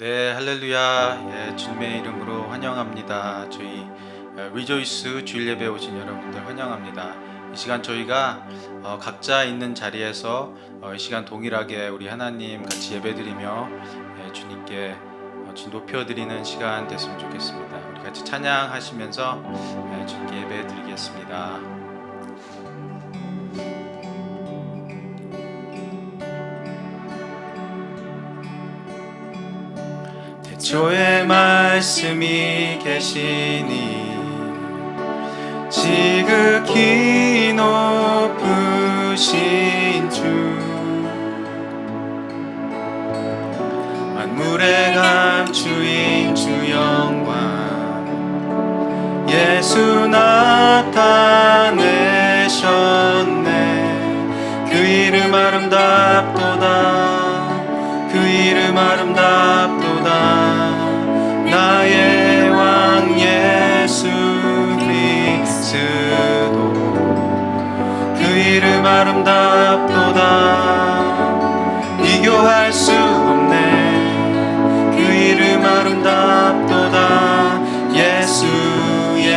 네, 할렐루야. 주님의 이름으로 환영합니다. 저희 리조이스 주일 예배 오신 여러분들 환영합니다. 이 시간 저희가 각자 있는 자리에서 이 시간 동일하게 우리 하나님 같이 예배드리며 주님께 높여드리는 시간 됐으면 좋겠습니다. 우리 같이 찬양하시면서 주님께 예배드리겠습니다. 태초에 말씀이 계시니 지극히 높으신 주, 만물의 감추인 주 영광 예수 나타내셨네. 그 이름 아름답도다, 그 이름 아름답도다. 나의 왕 예수 그리스도, 그 이름 아름답도다. 비교할 수 없네. 그 이름 아름답도다. 예수의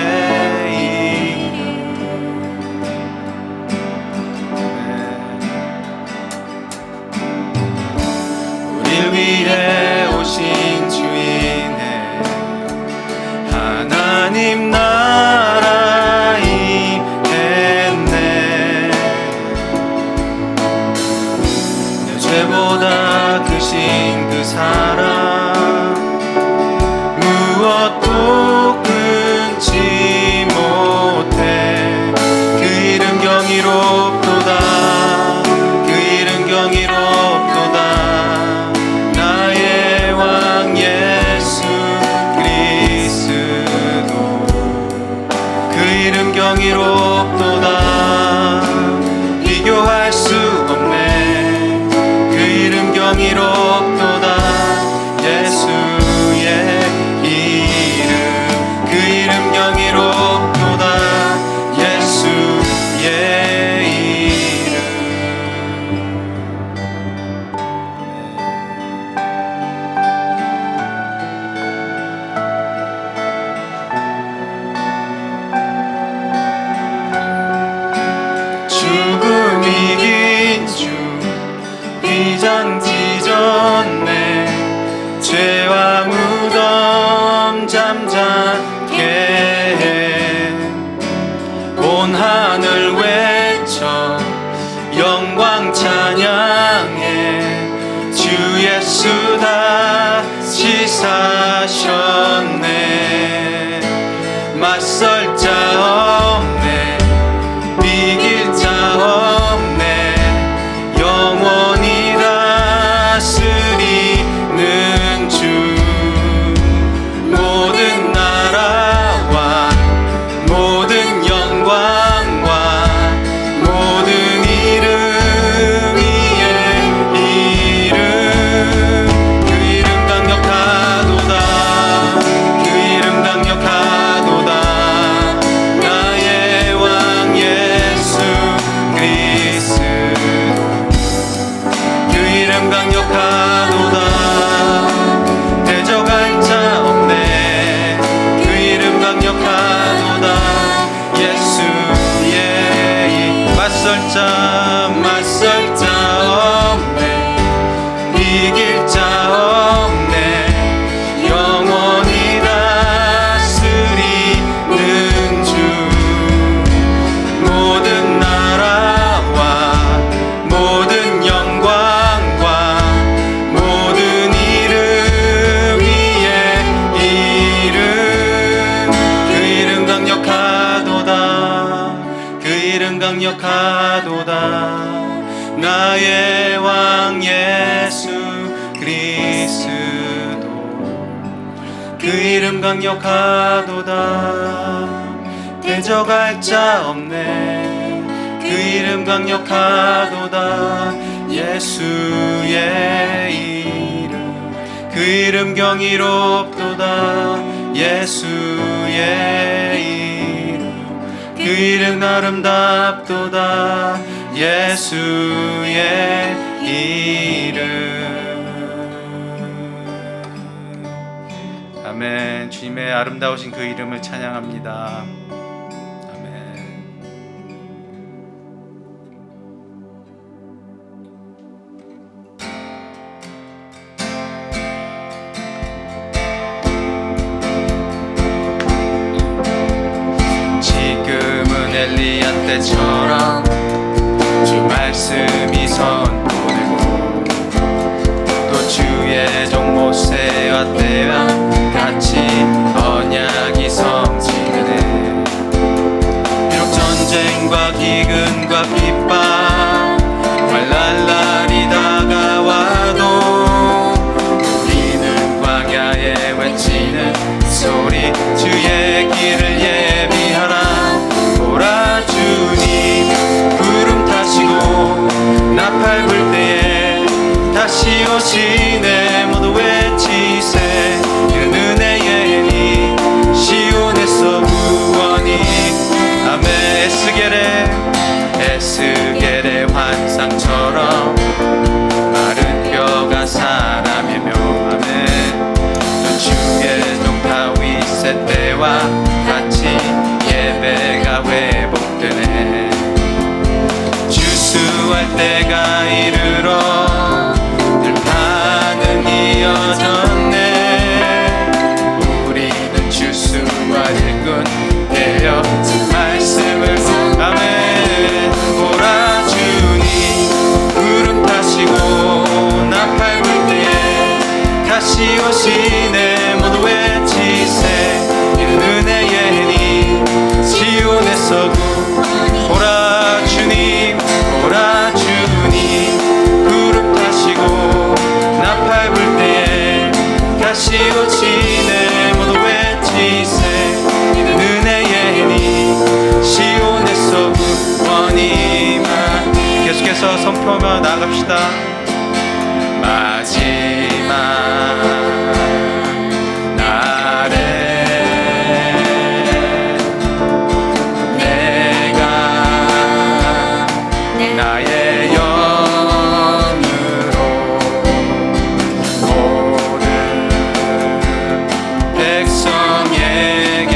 이름. 우릴 위해 오신 주이네. 하나님 나라 임했네. 내 죄보다 크신 그 사랑 무엇도 끊지 못해. 그 이름 경이롭도다, 그 이름 경이롭도다. 나의 왕 예수 그리스도, 그 이름 경이롭도다. 비교할 수 없네. 그 이름 경이롭도다. 예수의 이름, 그 이름 경이롭도다. 예수의 이름. 죽음 이긴 주, 비장 찢었네. 죄와 무덤 잠잠케 해. 온 하늘 외쳐 영광 찬양해. 주 예수 다시 사셨네. 맞설 자 없네, 이길 자 없네. 영원히 다스리는 주, 모든 나라와 모든 영광과 모든 이름 위에 이름. 그 이름 강력하도다, 그 이름 강력하도다. 나의 왕 예수 그리스도, 그 이름 강력하도다. 대적할 자 없네. 그 이름 강력하도다. 예수의 맞설 자 없네. 이길 자 없네. 영원히 다스리는 주, 모든 나라와 모든 영광과 모든 이름 위에 이름. 그 이름 강력하도다, 그 이름 강력하도다. 나의 왕 예수 그리스도, 그 이름 강력하도다. 대적할 자 없네. 그 이름 강력하도다. 예수의 이름, 그 이름 경이롭도다. 예수의 이름, 그 이름 아름답도다. 예수의 이름. 아멘. 주님의 아름다우신 그 이름을 찬양합니다. 아멘. 지금은 엘리야 때처럼 주 말씀이 선포되고 또 주의 종 모세와 때와 같이 언약이 성취되네. 비록 전쟁과 기근과 핍박 환난 날이 다가와도 우리는 광야에 외치는 소리 주의 길을 예비하라. 보라 주님 구름 타시고 나팔 불 때에 다시 오시네. 모두 외치세. 이런 은혜의 니 시온에서 구원이. 아멘. 에스겔의 환상처럼 마른 뼈가 사람이며. 아멘. 또 주의 종 다윗의 때와 같이 예배가 회복되네. 주수할 때가 이르러 들판은 이어졌네. 우리는 주수와 일꾼 되어 말씀을. 아멘. 보라 주님 구름 타시고 나팔 불 때에 다시 오시네. 모두 외치세. 이는 은혜의 니 시온에서 보라 주님 보라 주님 구름 타시고 나팔 불 때에 다시 오시네. 모두 외치세. 이는 은혜의 니 시온에서 구원이. 계속해서 선포하며 나아갑시다. 마지막 날에 내가 나의 영으로 모든 백성에게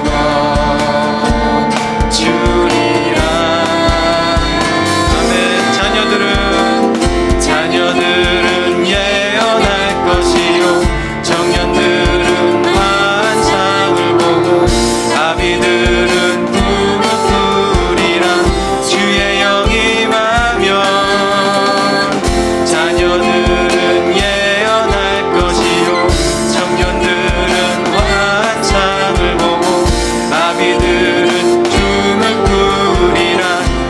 구원 주리라. 아멘. 자녀들은 예언할 것이요 청년들은 환상을 보고 아비들은 꿈을 꾸리라. 주의 영이 임하면 자녀들은 예언할 것이요 청년들은 환상을 보고 아비들은 꿈을 꾸리라.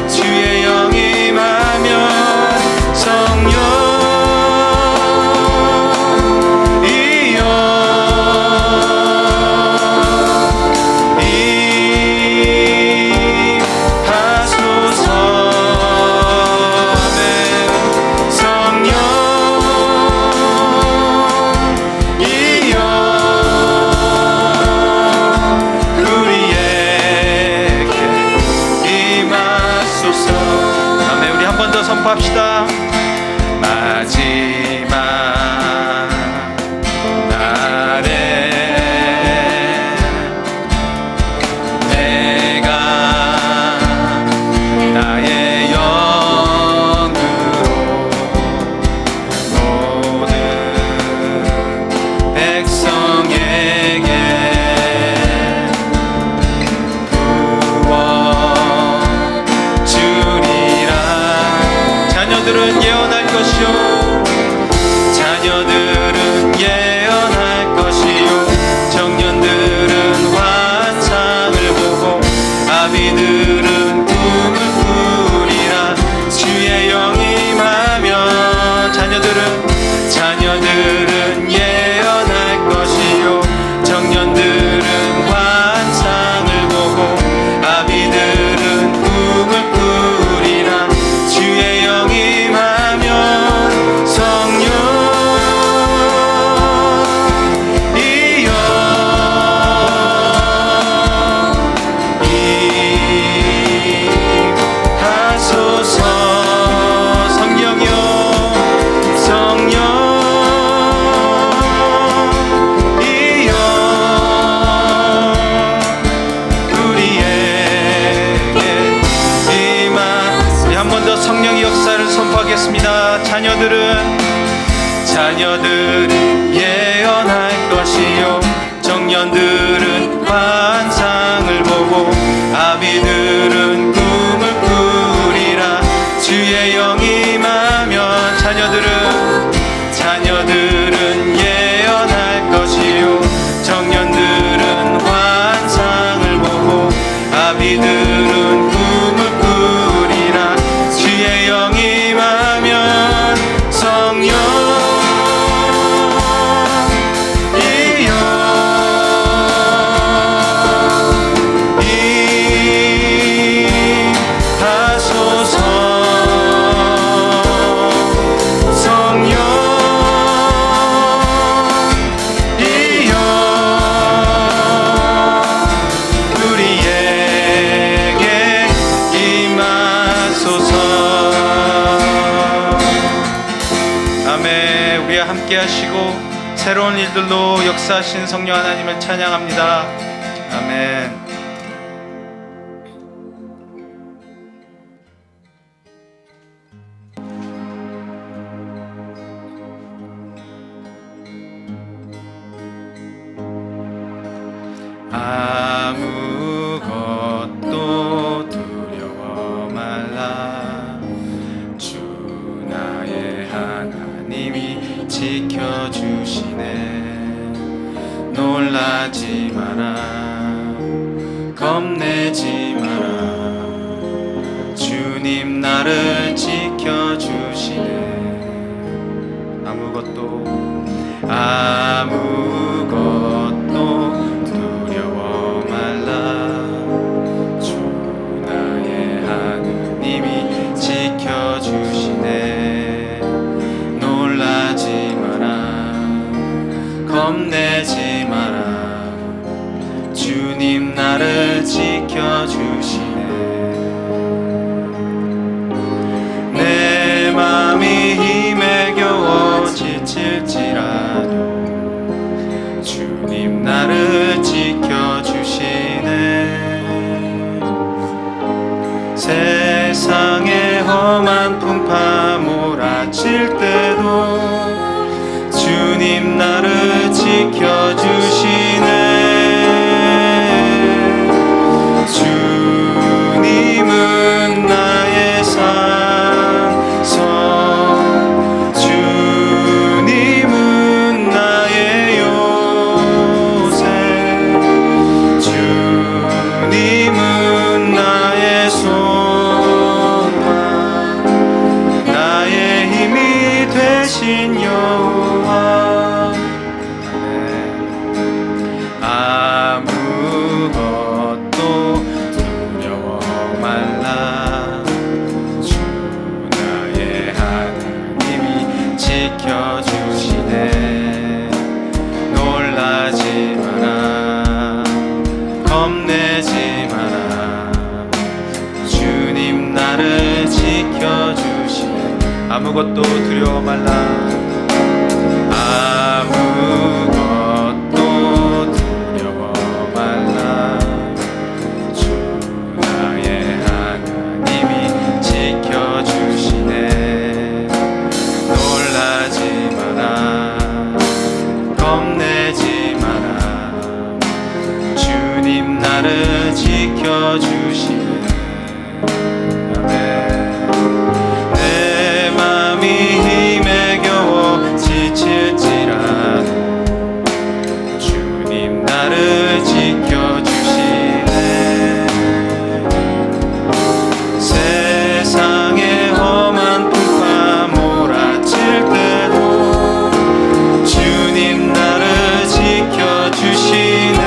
주의 영이 임하면 성령 선포합시다. 마지막 날에 내가 나의 영으로 모든 백성에게 구원 주리라. 자녀들은 예언할 것이요 자녀들은 예언할 것이요 청년들은 환상을 보고 아비들은 꿈을 꾸리라. 주의 영이 임하면 자녀들은 예언할 것이요 청년들은 환상을 보고 아비들은 꿈을 꾸리라. 주의 영이 임하면 먼저 성령의 역사를 선포하겠습니다. 자녀들은 예언할 것이요 청년들은 환상을 보고 아비들은 꿈을 꾸리라. 주의 영이 임하면 자녀들은 예언할 것이요 청년들은 환상을 보고 아비들은 꿈을 꾸리라. 주의 영이 임하면 성령 함께 하시고 새로운 일들로 역사하신 성령 하나님을 찬양합니다. 아멘. 아무것도 두려워 말라. 주 나의 하나님이 지켜주시네. 놀라지 마라, 겁내지 마라. 주님 나를 지켜주시네. 아무것도 두려워 말라. 주 나의 하나님이 지켜주시네. 놀라지 마라, 겁내지 마라. 주님 나를 지켜주시네. 내 맘이 힘에 겨워 지칠지라도 주님 나를 지켜주시네. 세상의 험한 풍파 몰아칠 때도 주님 나를 지켜주시네. 주님은 나의 산성, 주님은 나의 요새, 주님은 나의 소망, 나의 힘이 되신 여호와. 아무것도 두려워 말라. 주 나의 하나님이 지켜주시네. 놀라지 마라, 겁내지 마라. 주님 나를 지켜주시네. 아무것도 두려워 말라. 아무것도 두려워 말라. 주 나의 하나님이 지켜주시네. 놀라지 마라, 겁내지 마라. 주님 나를 지켜주시네. 내 맘이 힘에 겨워 지칠지라도 주님 나를 지켜주시네. 세상의 험한 풍파 몰아칠 때도 주님 나를 지켜주시네.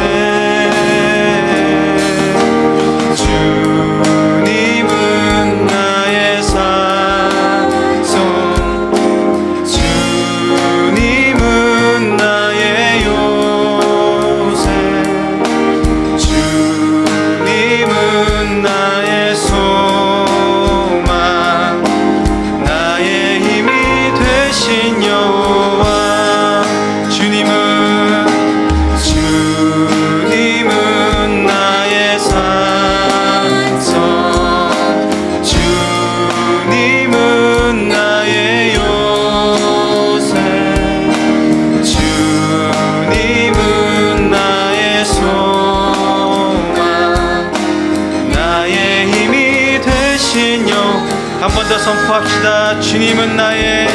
합시다. 주님은 나의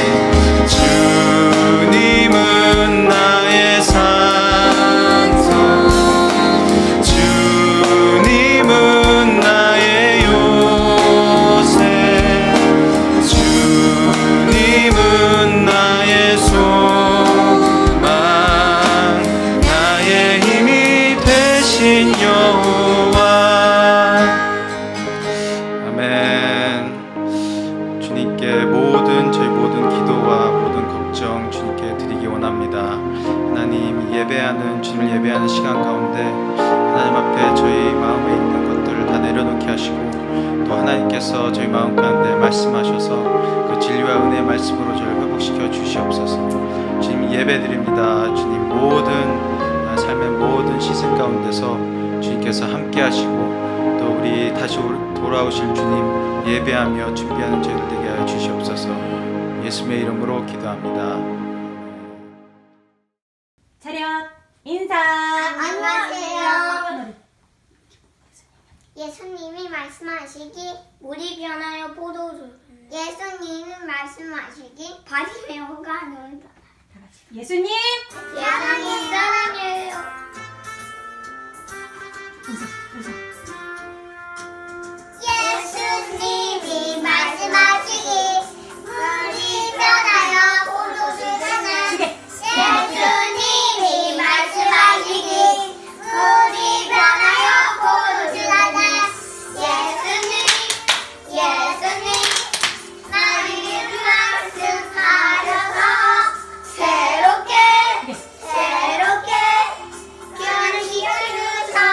산성, 주님은 나의 요새, 주님은 나의 소망, 나의 힘이 되신 여호와. 아멘. 주님께 저희 모든 기도와 모든 걱정 주님께 드리기 원합니다. 하나님, 예배하는 주님을 예배하는 시간 가운데 하나님 앞에 저희 마음에 있는 것들을 다 내려놓게 하시고, 또 하나님께서 저희 마음 가운데 말씀하셔서 그 진리와 은혜의 말씀으로 저를 회복시켜 주시옵소서. 주님 예배드립니다. 주님 모든 삶의 모든 시즌 가운데서 주님께서 함께 하시고, 또 우리 다시 돌아오실 주님 예배하며 준비하는 저희들 되게 하여 주시옵소서. 예수님의 이름으로 기도합니다. 차렷 인사. 안녕하세요. 예수님이 말씀하시기 물이 변하여 포도주. 예수님이 말씀하시기 밭이 메워가 논다. 예수님. 예수님 사랑해요. 웃어. 예수님이 말씀하시기 물이 변하여 포도주 되는. 예수님이 말씀하시기 물이 변하여 포도주 되는. 예수님 나를 말씀하셔서 새롭게 변시켜 주소서.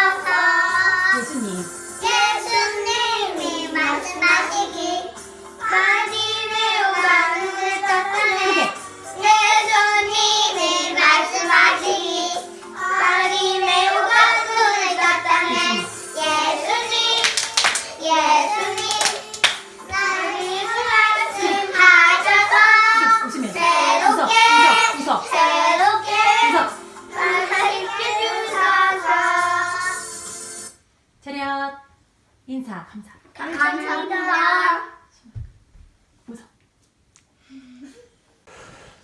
예수님이 말씀하시기 많이 메우가 눈을 떴다네. 예수님이 말씀하시기 많이 메우가 눈을 떴다네. 예수님 나를 말씀하셔서 새롭게 변시켜 주소서. 차렷 인사. 감사합니다. 웃어.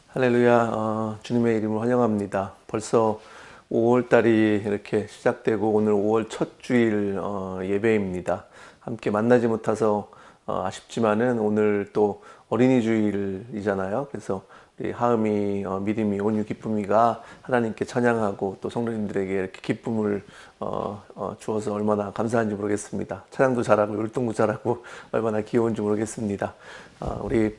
할렐루야. 주님의 이름을 환영합니다. 벌써 5월달이 이렇게 시작되고 오늘 5월 첫 주일 예배입니다. 함께 만나지 못해서 아쉽지만은 오늘 또 어린이 주일이잖아요. 그래서 우리 하음이, 믿음이, 온유, 기쁨이가 하나님께 찬양하고 또 성도님들에게 이렇게 기쁨을 주어서 얼마나 감사한지 모르겠습니다. 찬양도 잘하고 율동도 잘하고 얼마나 귀여운지 모르겠습니다. 우리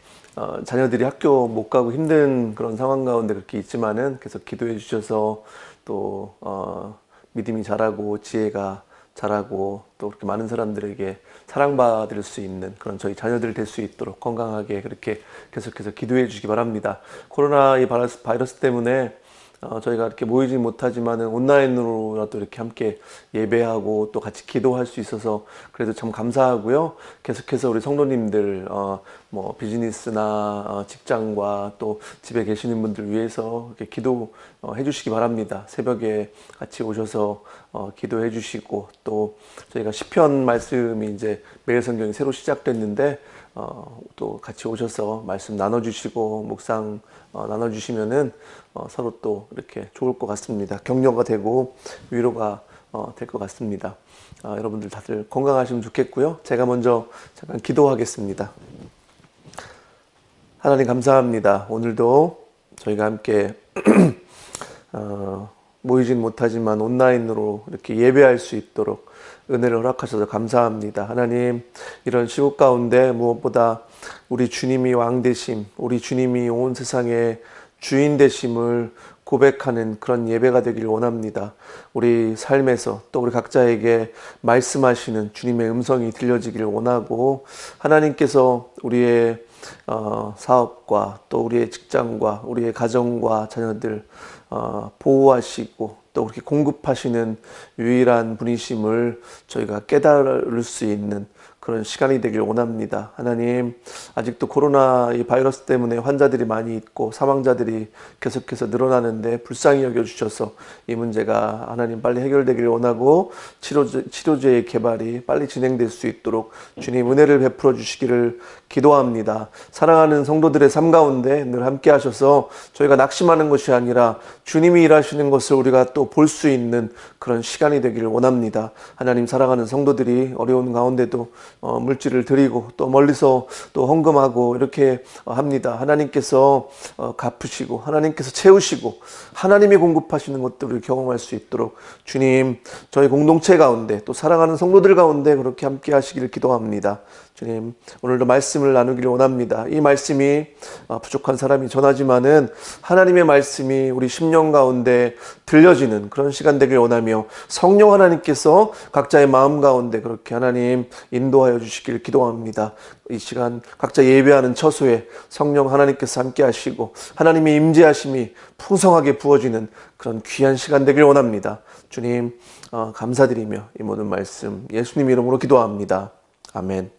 자녀들이 학교 못 가고 힘든 그런 상황 가운데 그렇게 있지만은 계속 기도해 주셔서 또 믿음이 자라고 지혜가 자라고 또 그렇게 많은 사람들에게 사랑받을 수 있는 그런 저희 자녀들 될 수 있도록 건강하게 그렇게 계속해서 기도해 주시기 바랍니다. 코로나 이 바이러스 때문에 저희가 이렇게 모이지 못하지만은 온라인으로라도 이렇게 함께 예배하고 또 같이 기도할 수 있어서 그래도 참 감사하고요. 계속해서 우리 성도님들 뭐 비즈니스나 직장과 또 집에 계시는 분들 위해서 이렇게 기도해 주시기 바랍니다. 새벽에 같이 오셔서 기도해 주시고, 또 저희가 시편 말씀이 이제 매일 성경이 새로 시작됐는데 또 같이 오셔서 말씀 나눠주시고 묵상 나눠주시면은 서로 또 이렇게 좋을 것 같습니다. 격려가 되고 위로가 될 것 같습니다. 여러분들 다들 건강하시면 좋겠고요. 제가 먼저 잠깐 기도하겠습니다. 하나님 감사합니다. 오늘도 저희가 함께 모이진 못하지만 온라인으로 이렇게 예배할 수 있도록 은혜를 허락하셔서 감사합니다. 하나님, 이런 시국 가운데 무엇보다 우리 주님이 왕 되심, 우리 주님이 온 세상의 주인 되심을 고백하는 그런 예배가 되길 원합니다. 우리 삶에서 또 우리 각자에게 말씀하시는 주님의 음성이 들려지길 원하고, 하나님께서 우리의 사업과 또 우리의 직장과 우리의 가정과 자녀들 보호하시고 또 그렇게 공급하시는 유일한 분이심을 저희가 깨달을 수 있는 그런 시간이 되길 원합니다. 하나님, 아직도 코로나 이 바이러스 때문에 환자들이 많이 있고 사망자들이 계속해서 늘어나는데 불쌍히 여겨주셔서 이 문제가 하나님 빨리 해결되길 원하고 치료제의 개발이 빨리 진행될 수 있도록 주님 은혜를 베풀어 주시기를 기도합니다. 사랑하는 성도들의 삶 가운데 늘 함께 하셔서 저희가 낙심하는 것이 아니라 주님이 일하시는 것을 우리가 또 볼 수 있는 그런 시간이 되기를 원합니다. 하나님, 사랑하는 성도들이 어려운 가운데도 물질을 드리고 또 멀리서 또 헌금하고 이렇게 합니다. 하나님께서 갚으시고 하나님께서 채우시고 하나님이 공급하시는 것들을 경험할 수 있도록 주님, 저희 공동체 가운데 또 사랑하는 성도들 가운데 그렇게 함께 하시기를 기도합니다. 주님, 오늘도 말씀을 나누기를 원합니다. 이 말씀이 부족한 사람이 전하지만은 하나님의 말씀이 우리 심령 가운데 들려지는 그런 시간 되길 원하며 성령 하나님께서 각자의 마음 가운데 그렇게 하나님 인도하여 주시길 기도합니다. 이 시간 각자 예배하는 처소에 성령 하나님께서 함께 하시고 하나님의 임재하심이 풍성하게 부어지는 그런 귀한 시간 되길 원합니다. 주님, 감사드리며 이 모든 말씀 예수님 이름으로 기도합니다. 아멘.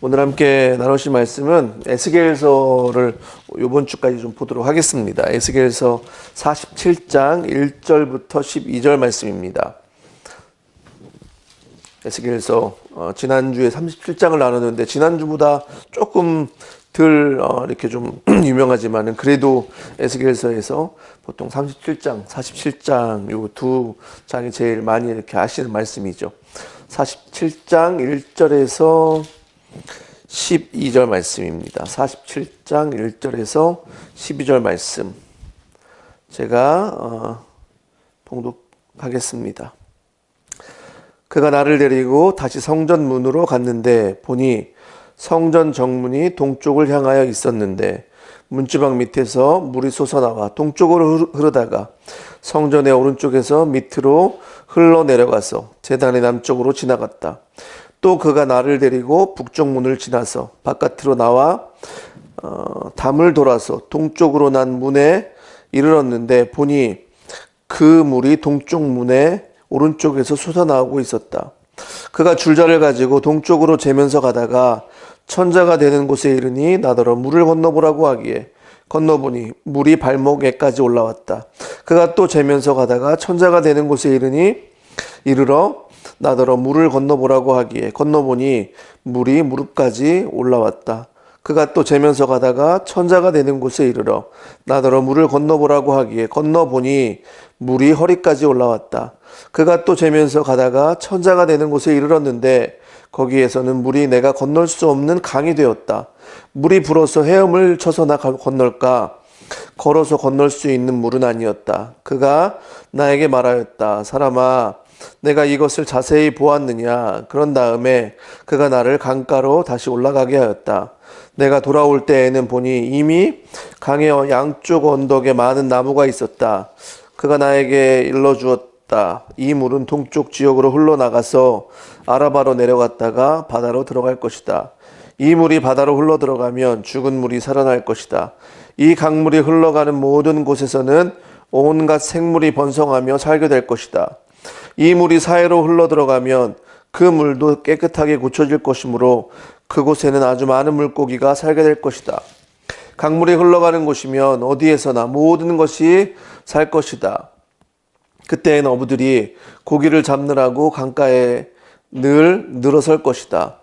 오늘 함께 나누실 말씀은 에스겔서를 이번 주까지 좀 보도록 하겠습니다. 에스겔서 47장 1절부터 12절 말씀입니다. 에스겔서 지난주에 37장을 나눴는데 지난주보다 조금 덜 이렇게 좀 유명하지만은 그래도 에스겔서에서 보통 37장, 47장 요 두 장이 제일 많이 이렇게 아시는 말씀이죠. 47장 1절에서 12절 말씀입니다. 47장 1절에서 12절 말씀 제가 봉독하겠습니다. 그가 나를 데리고 다시 성전 문으로 갔는데 보니 성전 정문이 동쪽을 향하여 있었는데 문지방 밑에서 물이 솟아나와 동쪽으로 흐르다가 성전의 오른쪽에서 밑으로 흘러내려가서 제단의 남쪽으로 지나갔다. 또 그가 나를 데리고 북쪽 문을 지나서 바깥으로 나와 담을 돌아서 동쪽으로 난 문에 이르렀는데 보니 그 물이 동쪽 문의 오른쪽에서 솟아나오고 있었다. 그가 줄자를 가지고 동쪽으로 재면서 가다가 천자가 되는 곳에 이르니 나더러 물을 건너보라고 하기에 건너보니 물이 발목에까지 올라왔다. 그가 또 재면서 가다가 천자가 되는 곳에 이르러 나더러 물을 건너보라고 하기에 건너보니 물이 무릎까지 올라왔다. 그가 또 재면서 가다가 천자가 되는 곳에 이르러 나더러 물을 건너보라고 하기에 건너보니 물이 허리까지 올라왔다. 그가 또 재면서 가다가 천자가 되는 곳에 이르렀는데 거기에서는 물이 내가 건널 수 없는 강이 되었다. 물이 불어서 헤엄을 쳐서 나 건널까? 걸어서 건널 수 있는 물은 아니었다. 그가 나에게 말하였다. 사람아, 내가 이것을 자세히 보았느냐? 그런 다음에 그가 나를 강가로 다시 올라가게 하였다. 내가 돌아올 때에는 보니 이미 강의 양쪽 언덕에 많은 나무가 있었다. 그가 나에게 일러주었다. 이 물은 동쪽 지역으로 흘러나가서 아라바로 내려갔다가 바다로 들어갈 것이다. 이 물이 바다로 흘러 들어가면 죽은 물이 살아날 것이다. 이 강물이 흘러가는 모든 곳에서는 온갖 생물이 번성하며 살게 될 것이다. 이 물이 사해로 흘러 들어가면 그 물도 깨끗하게 고쳐질 것이므로 그곳에는 아주 많은 물고기가 살게 될 것이다. 강물이 흘러가는 곳이면 어디에서나 모든 것이 살 것이다. 그때에는 어부들이 고기를 잡느라고 강가에 늘 늘어설 것이다.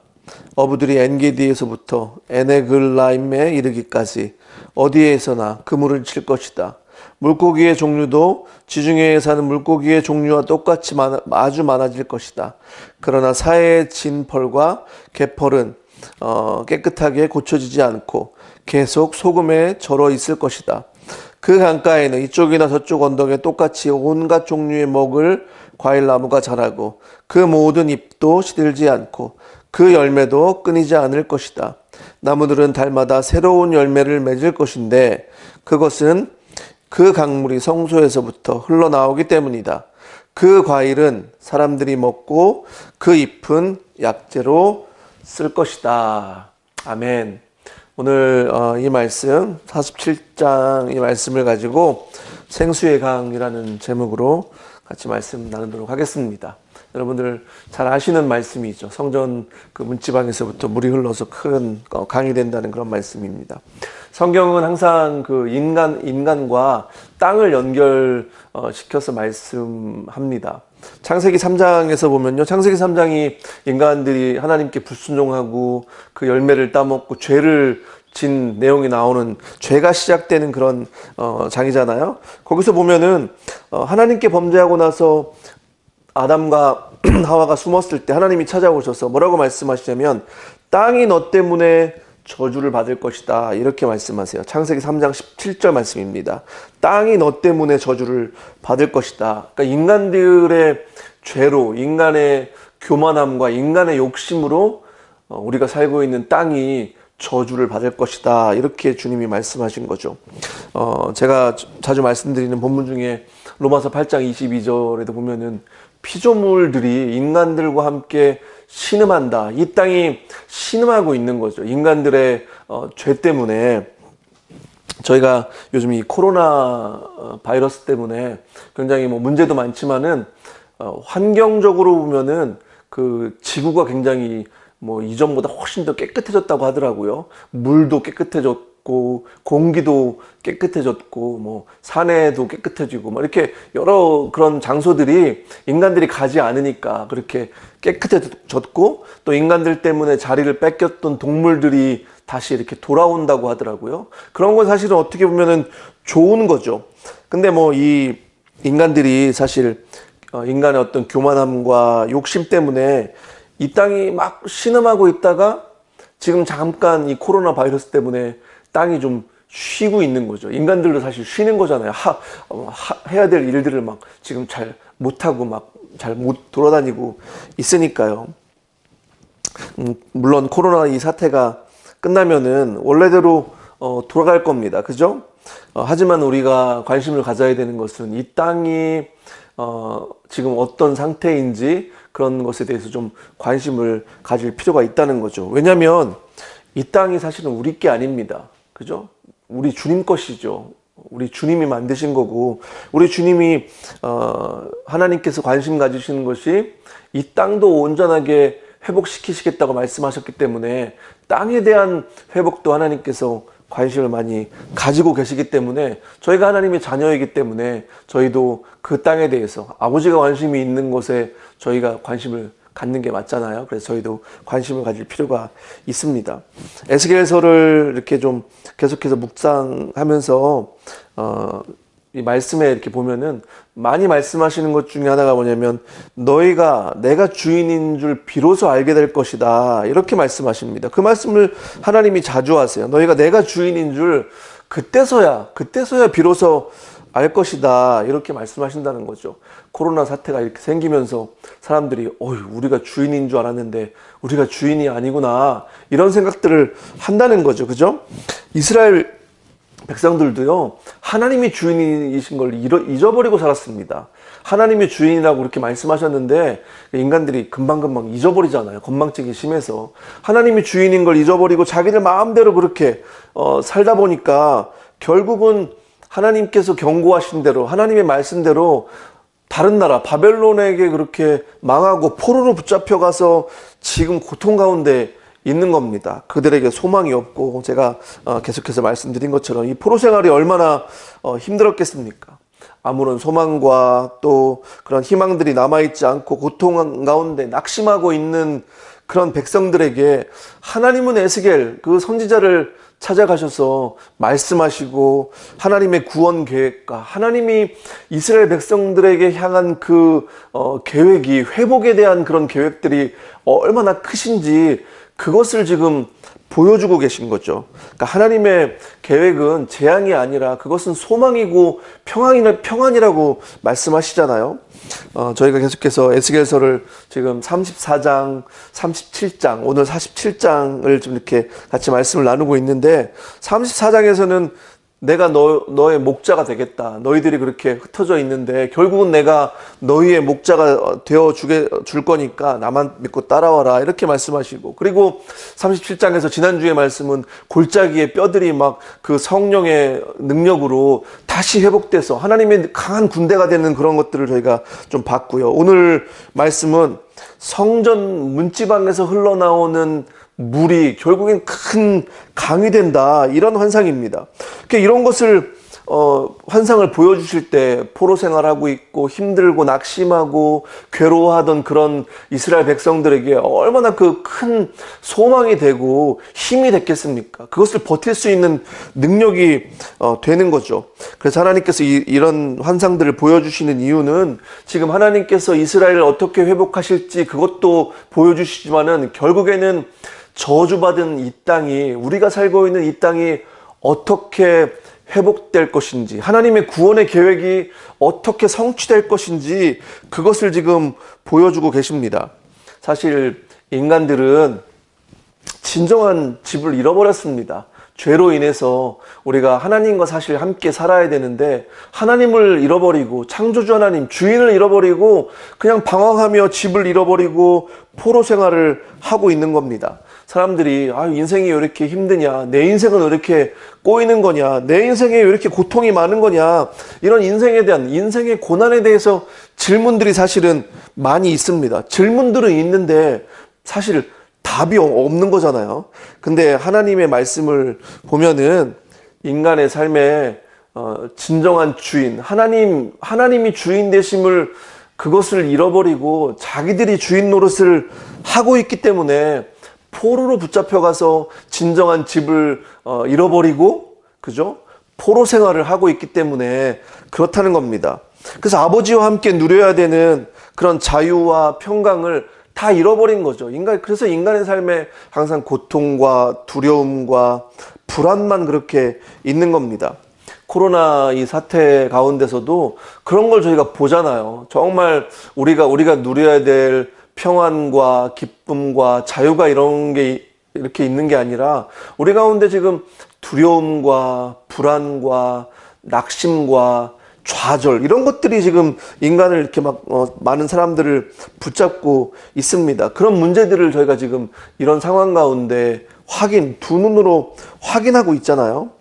어부들이 엔게디에서부터 에네글라임에 이르기까지 어디에서나 그물을 칠 것이다. 물고기의 종류도 지중해에 사는 물고기의 종류와 똑같이 아주 많아질 것이다. 그러나 사해의 진펄과 개펄은 깨끗하게 고쳐지지 않고 계속 소금에 절어 있을 것이다. 그 강가에는 이쪽이나 저쪽 언덕에 똑같이 온갖 종류의 먹을 과일나무가 자라고 그 모든 잎도 시들지 않고 그 열매도 끊이지 않을 것이다. 나무들은 달마다 새로운 열매를 맺을 것인데 그것은 그 강물이 성소에서부터 흘러나오기 때문이다. 그 과일은 사람들이 먹고 그 잎은 약재로 쓸 것이다. 아멘. 오늘 이 말씀 47장 이 말씀을 가지고 생수의 강이라는 제목으로 같이 말씀 나누도록 하겠습니다. 여러분들 잘 아시는 말씀이죠. 성전 그 문지방에서부터 물이 흘러서 큰 강이 된다는 그런 말씀입니다. 성경은 항상 그 인간과 땅을 연결시켜서 말씀합니다. 창세기 3장에서 보면요. 창세기 3장이 인간들이 하나님께 불순종하고 그 열매를 따먹고 죄를 진 내용이 나오는, 죄가 시작되는 그런 장이잖아요. 거기서 보면은 하나님께 범죄하고 나서 아담과 하와가 숨었을 때 하나님이 찾아오셔서 뭐라고 말씀하시냐면 땅이 너 때문에 저주를 받을 것이다, 이렇게 말씀하세요. 창세기 3장 17절 말씀입니다. 땅이 너 때문에 저주를 받을 것이다. 그러니까 인간들의 죄로, 인간의 교만함과 인간의 욕심으로 우리가 살고 있는 땅이 저주를 받을 것이다, 이렇게 주님이 말씀하신 거죠. 제가 자주 말씀드리는 본문 중에 로마서 8장 22절에도 보면은 피조물들이 인간들과 함께 신음한다. 이 땅이 신음하고 있는 거죠. 인간들의 죄 때문에. 저희가 요즘 이 코로나 바이러스 때문에 굉장히 뭐 문제도 많지만은 환경적으로 보면은 그 지구가 굉장히 뭐 이전보다 훨씬 더 깨끗해졌다고 하더라고요. 물도 깨끗해졌고 공기도 깨끗해졌고 뭐 산에도 깨끗해지고 뭐 이렇게 여러 그런 장소들이 인간들이 가지 않으니까 그렇게 깨끗해졌고, 또 인간들 때문에 자리를 뺏겼던 동물들이 다시 이렇게 돌아온다고 하더라고요. 그런 건 사실은 어떻게 보면은 좋은 거죠. 근데 뭐 이 인간들이 사실 인간의 어떤 교만함과 욕심 때문에 이 땅이 막 신음하고 있다가 지금 잠깐 이 코로나 바이러스 때문에 땅이 좀 쉬고 있는 거죠. 인간들도 사실 쉬는 거잖아요. 해야 될 일들을 막 지금 잘 못하고 막 잘 못 돌아다니고 있으니까요. 물론 코로나 이 사태가 끝나면은 원래대로 돌아갈 겁니다. 그죠? 하지만 우리가 관심을 가져야 되는 것은 이 땅이 지금 어떤 상태인지 그런 것에 대해서 좀 관심을 가질 필요가 있다는 거죠. 왜냐하면 이 땅이 사실은 우리 게 아닙니다. 그죠? 우리 주님 것이죠. 우리 주님이 만드신 거고, 우리 주님이 하나님께서 관심 가지시는 것이 이 땅도 온전하게 회복시키시겠다고 말씀하셨기 때문에 땅에 대한 회복도 하나님께서 관심을 많이 가지고 계시기 때문에, 저희가 하나님의 자녀이기 때문에 저희도 그 땅에 대해서 아버지가 관심이 있는 것에 저희가 관심을 갖는 게 맞잖아요. 그래서 저희도 관심을 가질 필요가 있습니다. 에스겔서를 이렇게 좀 계속해서 묵상하면서 이 말씀에 이렇게 보면은 많이 말씀하시는 것 중에 하나가 뭐냐면, 너희가 내가 주인인 줄 비로소 알게 될 것이다, 이렇게 말씀하십니다. 그 말씀을 하나님이 자주 하세요. 너희가 내가 주인인 줄 그때서야 비로소 알 것이다, 이렇게 말씀하신다는 거죠. 코로나 사태가 이렇게 생기면서 사람들이 우리가 주인인 줄 알았는데 우리가 주인이 아니구나, 이런 생각들을 한다는 거죠. 그죠? 이스라엘 백성들도요, 하나님이 주인이신 걸 잊어버리고 살았습니다. 하나님이 주인이라고 그렇게 말씀하셨는데 인간들이 금방금방 잊어버리잖아요. 건망증이 심해서. 하나님이 주인인 걸 잊어버리고 자기들 마음대로 그렇게 살다 보니까 결국은 하나님께서 경고하신 대로, 하나님의 말씀대로 다른 나라 바벨론에게 그렇게 망하고 포로로 붙잡혀가서 지금 고통 가운데 있는 겁니다. 그들에게 소망이 없고, 제가 계속해서 말씀드린 것처럼 이 포로 생활이 얼마나 힘들었겠습니까? 아무런 소망과 또 그런 희망들이 남아있지 않고 고통 가운데 낙심하고 있는 그런 백성들에게 하나님은 에스겔 그 선지자를 찾아가셔서 말씀하시고, 하나님의 구원 계획과 하나님이 이스라엘 백성들에게 향한 그 계획이, 회복에 대한 그런 계획들이 얼마나 크신지 그것을 지금 보여주고 계신 거죠. 그러니까 하나님의 계획은 재앙이 아니라 그것은 소망이고 평안이라고 말씀하시잖아요. 저희가 계속해서 에스겔서를 지금 34장, 37장, 오늘 47장을 좀 이렇게 같이 말씀을 나누고 있는데, 34장에서는 내가 너의 목자가 되겠다. 너희들이 그렇게 흩어져 있는데 결국은 내가 너희의 목자가 되어 줄 거니까 나만 믿고 따라와라. 이렇게 말씀하시고, 그리고 37장에서 지난주에 말씀은 골짜기의 뼈들이 막 그 성령의 능력으로 다시 회복돼서 하나님의 강한 군대가 되는 그런 것들을 저희가 좀 봤고요. 오늘 말씀은 성전 문지방에서 흘러나오는 물이 결국엔 큰 강이 된다, 이런 환상입니다. 이런 것을 환상을 보여주실 때 포로 생활하고 있고 힘들고 낙심하고 괴로워하던 그런 이스라엘 백성들에게 얼마나 그 큰 소망이 되고 힘이 됐겠습니까? 그것을 버틸 수 있는 능력이 되는 거죠. 그래서 하나님께서 이런 환상들을 보여주시는 이유는 지금 하나님께서 이스라엘을 어떻게 회복하실지 그것도 보여주시지만은 결국에는 저주받은 이 땅이, 우리가 살고 있는 이 땅이 어떻게 회복될 것인지, 하나님의 구원의 계획이 어떻게 성취될 것인지 그것을 지금 보여주고 계십니다. 사실 인간들은 진정한 집을 잃어버렸습니다. 죄로 인해서 우리가 하나님과 사실 함께 살아야 되는데 하나님을 잃어버리고, 창조주 하나님, 주인을 잃어버리고 그냥 방황하며 집을 잃어버리고 포로 생활을 하고 있는 겁니다. 사람들이 인생이 왜 이렇게 힘드냐, 내 인생은 왜 이렇게 꼬이는 거냐, 내 인생에 왜 이렇게 고통이 많은 거냐, 이런 인생에 대한, 인생의 고난에 대해서 질문들이 사실은 많이 있습니다. 질문들은 있는데 사실 답이 없는 거잖아요. 근데 하나님의 말씀을 보면은 인간의 삶에 진정한 주인, 하나님이 주인 되심을, 그것을 잃어버리고 자기들이 주인 노릇을 하고 있기 때문에 포로로 붙잡혀가서 진정한 집을 잃어버리고, 그죠? 포로 생활을 하고 있기 때문에 그렇다는 겁니다. 그래서 아버지와 함께 누려야 되는 그런 자유와 평강을 다 잃어버린 거죠. 그래서 인간의 삶에 항상 고통과 두려움과 불안만 그렇게 있는 겁니다. 코로나 이 사태 가운데서도 그런 걸 저희가 보잖아요. 정말 우리가 누려야 될 평안과 기쁨과 자유가 이런 게 이렇게 있는 게 아니라 우리 가운데 지금 두려움과 불안과 낙심과 좌절, 이런 것들이 지금 인간을 이렇게 많은 사람들을 붙잡고 있습니다. 그런 문제들을 저희가 지금 이런 상황 가운데 두 눈으로 확인하고 있잖아요.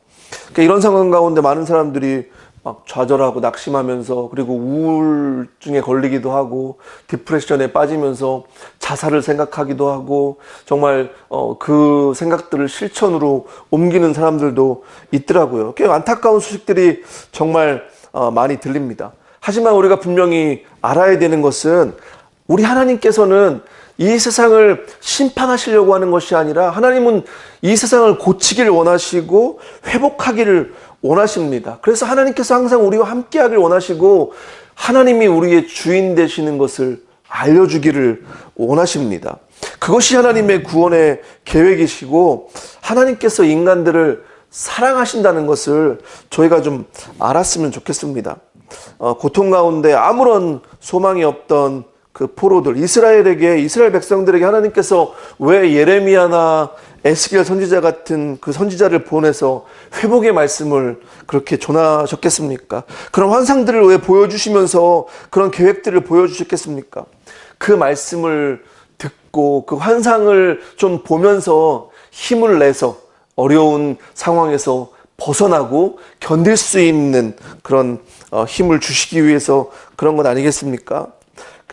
그러니까 이런 상황 가운데 많은 사람들이 막 좌절하고 낙심하면서, 그리고 우울증에 걸리기도 하고 디프레션에 빠지면서 자살을 생각하기도 하고, 정말 그 생각들을 실천으로 옮기는 사람들도 있더라고요. 꽤 안타까운 소식들이 정말 많이 들립니다. 하지만 우리가 분명히 알아야 되는 것은, 우리 하나님께서는 이 세상을 심판하시려고 하는 것이 아니라 하나님은 이 세상을 고치기를 원하시고 회복하기를 원하십니다. 그래서 하나님께서 항상 우리와 함께하기를 원하시고 하나님이 우리의 주인 되시는 것을 알려주기를 원하십니다. 그것이 하나님의 구원의 계획이시고 하나님께서 인간들을 사랑하신다는 것을 저희가 좀 알았으면 좋겠습니다. 고통 가운데 아무런 소망이 없던 그 포로들, 이스라엘 백성들에게 하나님께서 왜 예레미야나 에스겔 선지자 같은 그 선지자를 보내서 회복의 말씀을 그렇게 전하셨겠습니까? 그런 환상들을 왜 보여주시면서 그런 계획들을 보여주셨겠습니까? 그 말씀을 듣고 그 환상을 좀 보면서 힘을 내서 어려운 상황에서 벗어나고 견딜 수 있는 그런 힘을 주시기 위해서 그런 것 아니겠습니까?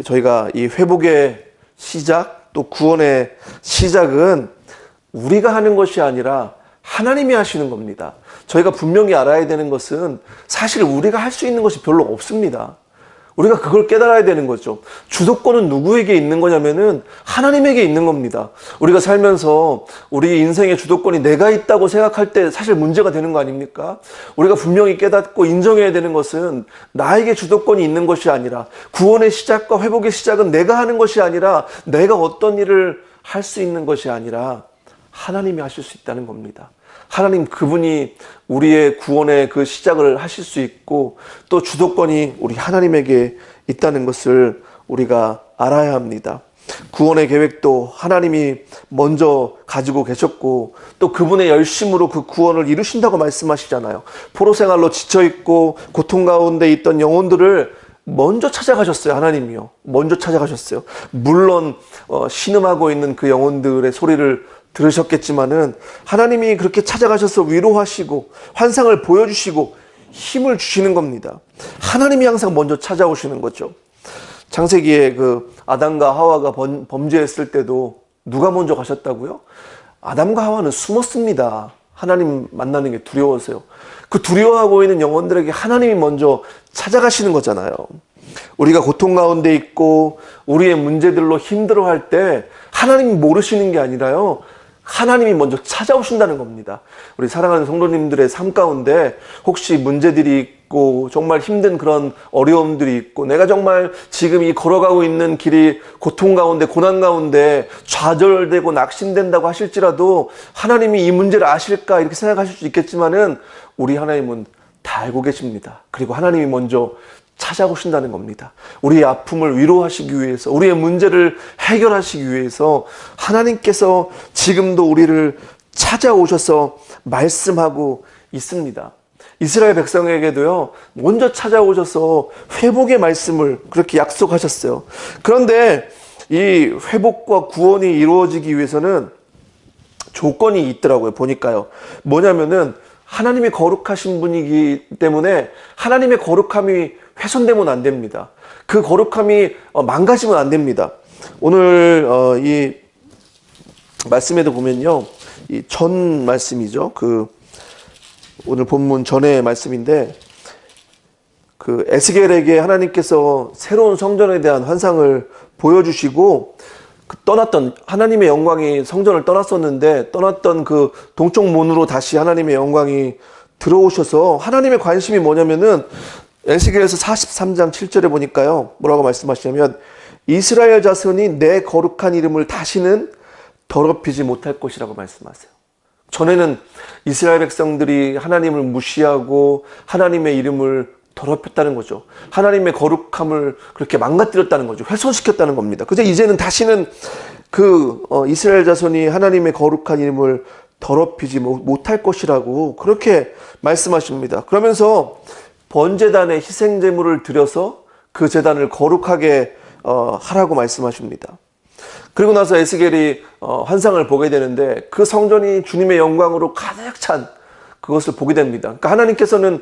저희가 이 회복의 시작, 또 구원의 시작은 우리가 하는 것이 아니라 하나님이 하시는 겁니다. 저희가 분명히 알아야 되는 것은 사실 우리가 할 수 있는 것이 별로 없습니다. 우리가 그걸 깨달아야 되는 거죠. 주도권은 누구에게 있는 거냐면은 하나님에게 있는 겁니다. 우리가 살면서 우리 인생의 주도권이 내가 있다고 생각할 때 사실 문제가 되는 거 아닙니까? 우리가 분명히 깨닫고 인정해야 되는 것은 나에게 주도권이 있는 것이 아니라, 구원의 시작과 회복의 시작은 내가 하는 것이 아니라, 내가 어떤 일을 할 수 있는 것이 아니라 하나님이 하실 수 있다는 겁니다. 하나님, 그분이 우리의 구원의 그 시작을 하실 수 있고 또 주도권이 우리 하나님에게 있다는 것을 우리가 알아야 합니다. 구원의 계획도 하나님이 먼저 가지고 계셨고 또 그분의 열심으로 그 구원을 이루신다고 말씀하시잖아요. 포로 생활로 지쳐있고 고통 가운데 있던 영혼들을 먼저 찾아가셨어요. 하나님이요. 먼저 찾아가셨어요. 물론 신음하고 있는 그 영혼들의 소리를 들으셨겠지만은 하나님이 그렇게 찾아가셔서 위로하시고 환상을 보여주시고 힘을 주시는 겁니다. 하나님이 항상 먼저 찾아오시는 거죠. 창세기에 그 아담과 하와가 범죄했을 때도 누가 먼저 가셨다고요? 아담과 하와는 숨었습니다. 하나님 만나는 게 두려워서요. 그 두려워하고 있는 영혼들에게 하나님이 먼저 찾아가시는 거잖아요. 우리가 고통 가운데 있고 우리의 문제들로 힘들어할 때 하나님이 모르시는 게 아니라요. 하나님이 먼저 찾아오신다는 겁니다. 우리 사랑하는 성도님들의 삶 가운데 혹시 문제들이 있고 정말 힘든 그런 어려움들이 있고 내가 정말 지금 이 걸어가고 있는 길이 고통 가운데 고난 가운데 좌절되고 낙심된다고 하실지라도 하나님이 이 문제를 아실까 이렇게 생각하실 수 있겠지만은 우리 하나님은 다 알고 계십니다. 그리고 하나님이 먼저 찾아오신다는 겁니다. 우리의 아픔을 위로하시기 위해서 우리의 문제를 해결하시기 위해서 하나님께서 지금도 우리를 찾아오셔서 말씀하고 있습니다. 이스라엘 백성에게도요 먼저 찾아오셔서 회복의 말씀을 그렇게 약속하셨어요. 그런데 이 회복과 구원이 이루어지기 위해서는 조건이 있더라고요. 보니까요 뭐냐면은 하나님이 거룩하신 분이기 때문에 하나님의 거룩함이 훼손되면 안 됩니다. 그 거룩함이 망가지면 안 됩니다. 오늘 이 말씀에도 보면요, 이 전 말씀이죠. 그 오늘 본문 전의 말씀인데 그 에스겔에게 하나님께서 새로운 성전에 대한 환상을 보여주시고 그 떠났던 하나님의 영광이 성전을 떠났었는데 떠났던 그 동쪽 문으로 다시 하나님의 영광이 들어오셔서 하나님의 관심이 뭐냐면은 에스겔에서 43장 7절에 보니까요 뭐라고 말씀하시냐면 이스라엘 자손이 내 거룩한 이름을 다시는 더럽히지 못할 것이라고 말씀하세요. 전에는 이스라엘 백성들이 하나님을 무시하고 하나님의 이름을 더럽혔다는 거죠. 하나님의 거룩함을 그렇게 망가뜨렸다는 거죠. 훼손시켰다는 겁니다. 그래서 이제는 다시는 그 이스라엘 자손이 하나님의 거룩한 이름을 더럽히지 못할 것이라고 그렇게 말씀하십니다. 그러면서 번제단에 희생제물을 드려서 그 제단을 거룩하게 하라고 말씀하십니다. 그리고 나서 에스겔이 환상을 보게 되는데 그 성전이 주님의 영광으로 가득 찬 그것을 보게 됩니다. 그러니까 하나님께서는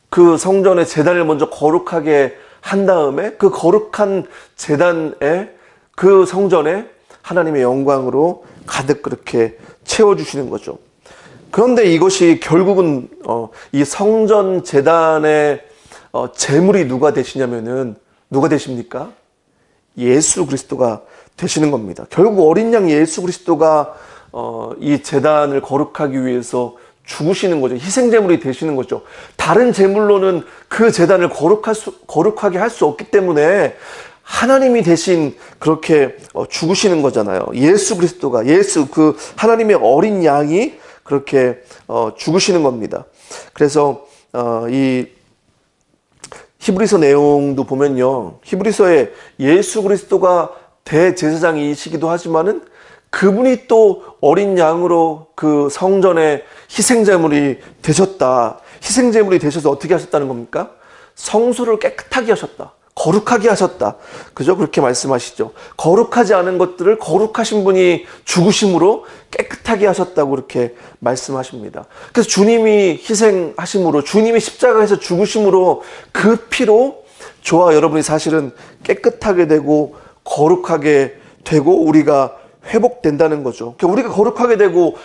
그 성전의 제단을 먼저 거룩하게 한 다음에 그 거룩한 제단에 그 성전에 하나님의 영광으로 가득 그렇게 채워주시는 거죠. 그런데 이것이 결국은 이 성전 제단의 제물이 누가 되시냐면은 누가 되십니까? 예수 그리스도가 되시는 겁니다. 결국 어린 양 예수 그리스도가 이 제단을 거룩하기 위해서 죽으시는 거죠. 희생제물이 되시는 거죠. 다른 제물로는 그 제단을 거룩하게 할 수 없기 때문에 하나님이 대신 그렇게 죽으시는 거잖아요. 예수 그리스도가 그 하나님의 어린 양이 그렇게 죽으시는 겁니다. 그래서 이 히브리서 내용도 보면요. 히브리서에 예수 그리스도가 대제사장이시기도 하지만은 그분이 또 어린 양으로 그 성전에 희생제물이 되셨다. 희생제물이 되셔서 어떻게 하셨다는 겁니까? 성소를 깨끗하게 하셨다. 거룩하게 하셨다. 그죠? 그렇게 말씀하시죠. 거룩하지 않은 것들을 거룩하신 분이 죽으심으로 깨끗하게 하셨다고 그렇게 말씀하십니다. 그래서 주님이 희생하심으로 주님이 십자가에서 죽으심으로 그 피로 저와 여러분이 사실은 깨끗하게 되고 거룩하게 되고 우리가 회복된다는 거죠. 우리가 거룩하게 되고